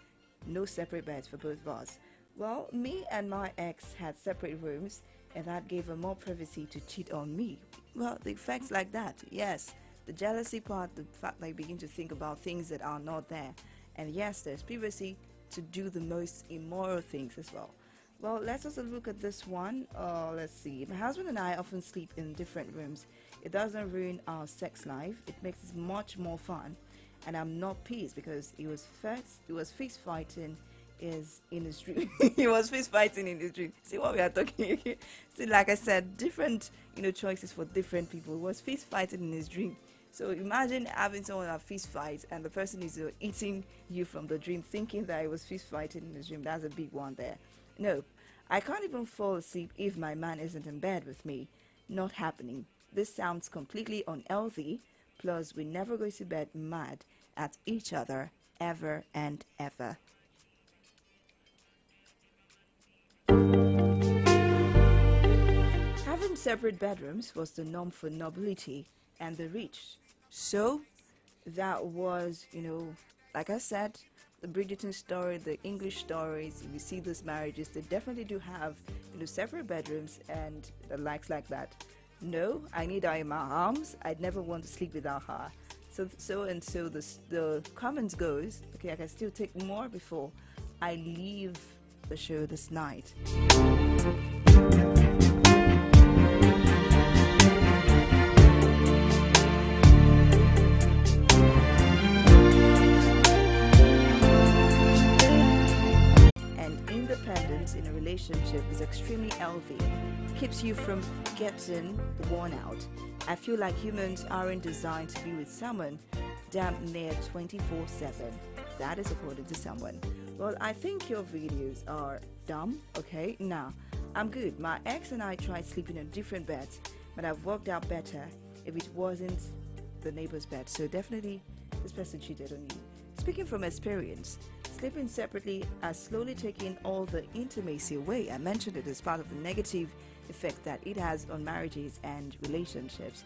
no separate beds for both of us. Well, me and my ex had separate rooms, and that gave her more privacy to cheat on me. Well, the effects like that, yes. The jealousy part, the fact that I begin to think about things that are not there. And yes, there's privacy to do the most immoral things as well. Well, let's also look at this one. Let's see. My husband and I often sleep in different rooms. It doesn't ruin our sex life. It makes it much more fun. And I'm not pleased because he was fist fighting in his dream. He was fist fighting in his dream. See what we are talking here? See, like I said, different choices for different people. He was fist fighting in his dream. So imagine having someone have fist fights and the person is eating you from the dream, thinking that he was fist fighting in his dream. That's a big one there. No, I can't even fall asleep if my man isn't in bed with me. Not happening. This sounds completely unhealthy. Plus, we never go to bed mad at each other ever and ever. Having separate bedrooms was the norm for nobility and the rich. So that was, like I said, the Bridgerton story, the English stories, if you see these marriages, they definitely do have, separate bedrooms and the likes like that. No, I need her in my arms. I'd never want to sleep without her. So the comments goes, okay, I can still take more before I leave the show this night. Independence in a relationship is extremely healthy. Keeps you from getting worn out. I feel like humans aren't designed to be with someone damn near 24/7. That is according to someone. Well, I think your videos are dumb. Okay, now I'm good. My ex and I tried sleeping in different beds, but I've worked out better if it wasn't the neighbor's bed. So definitely this person cheated on you. Speaking from experience, sleeping separately has slowly taken all the intimacy away. I mentioned it as part of the negative effect that it has on marriages and relationships.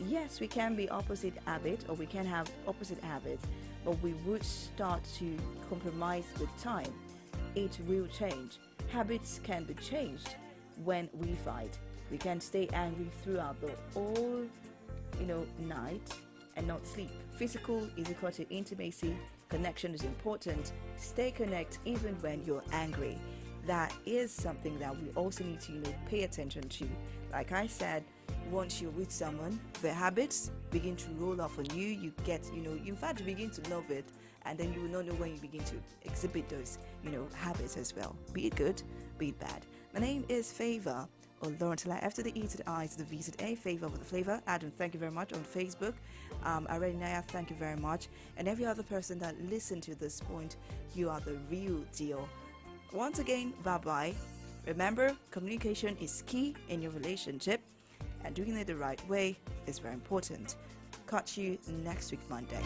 Yes, we can be opposite habits, or we can have opposite habits, but we would start to compromise with time. It will change. Habits can be changed when we fight. We can stay angry throughout the whole, night and not sleep. Physical is equal to intimacy. Connection is important. Stay connected even when you're angry. That is something that we also need to pay attention to. Like I said, once you're with someone, the habits begin to roll off on you. You get, in fact, you begin to love it, and then you will not know when you begin to exhibit those, habits as well. Be it good, be it bad. My name is Favor, or Lauren Tala, after the E to the I to the V to the A, Favor with the flavor. Adam, thank you very much on Facebook. Already Naya, thank you very much. And every other person that listened to this point, you are the real deal. Once again, bye-bye. Remember, communication is key in your relationship, and doing it the right way is very important. Catch you next week, Monday.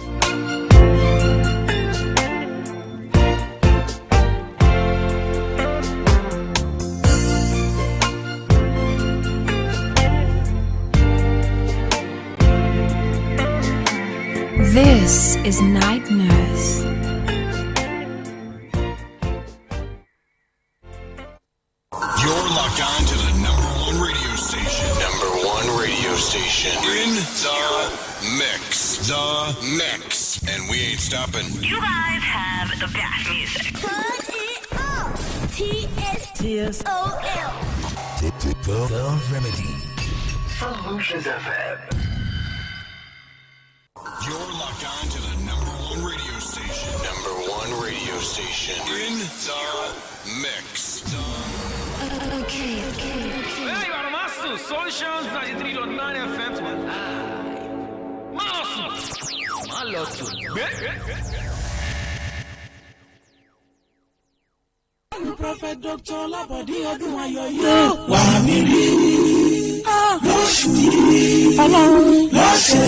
This is Night Nurse. You're locked on to the #1 radio station. #1 radio station. In the mix. The mix. And we ain't stopping. You guys have the best music. Put it up. TSOL. The Remedy. Solutions FM. You're locked on to the #1 radio station. #1 radio station. In the mix. Okay. Hey, Armasu, Solutions 93.9 FM. Mano, lọ́tún. Prophet Dr. Labode ọdún ayọ̀ yóò wà mí rí lóṣù yìí ọlọ́run lọ́sẹ̀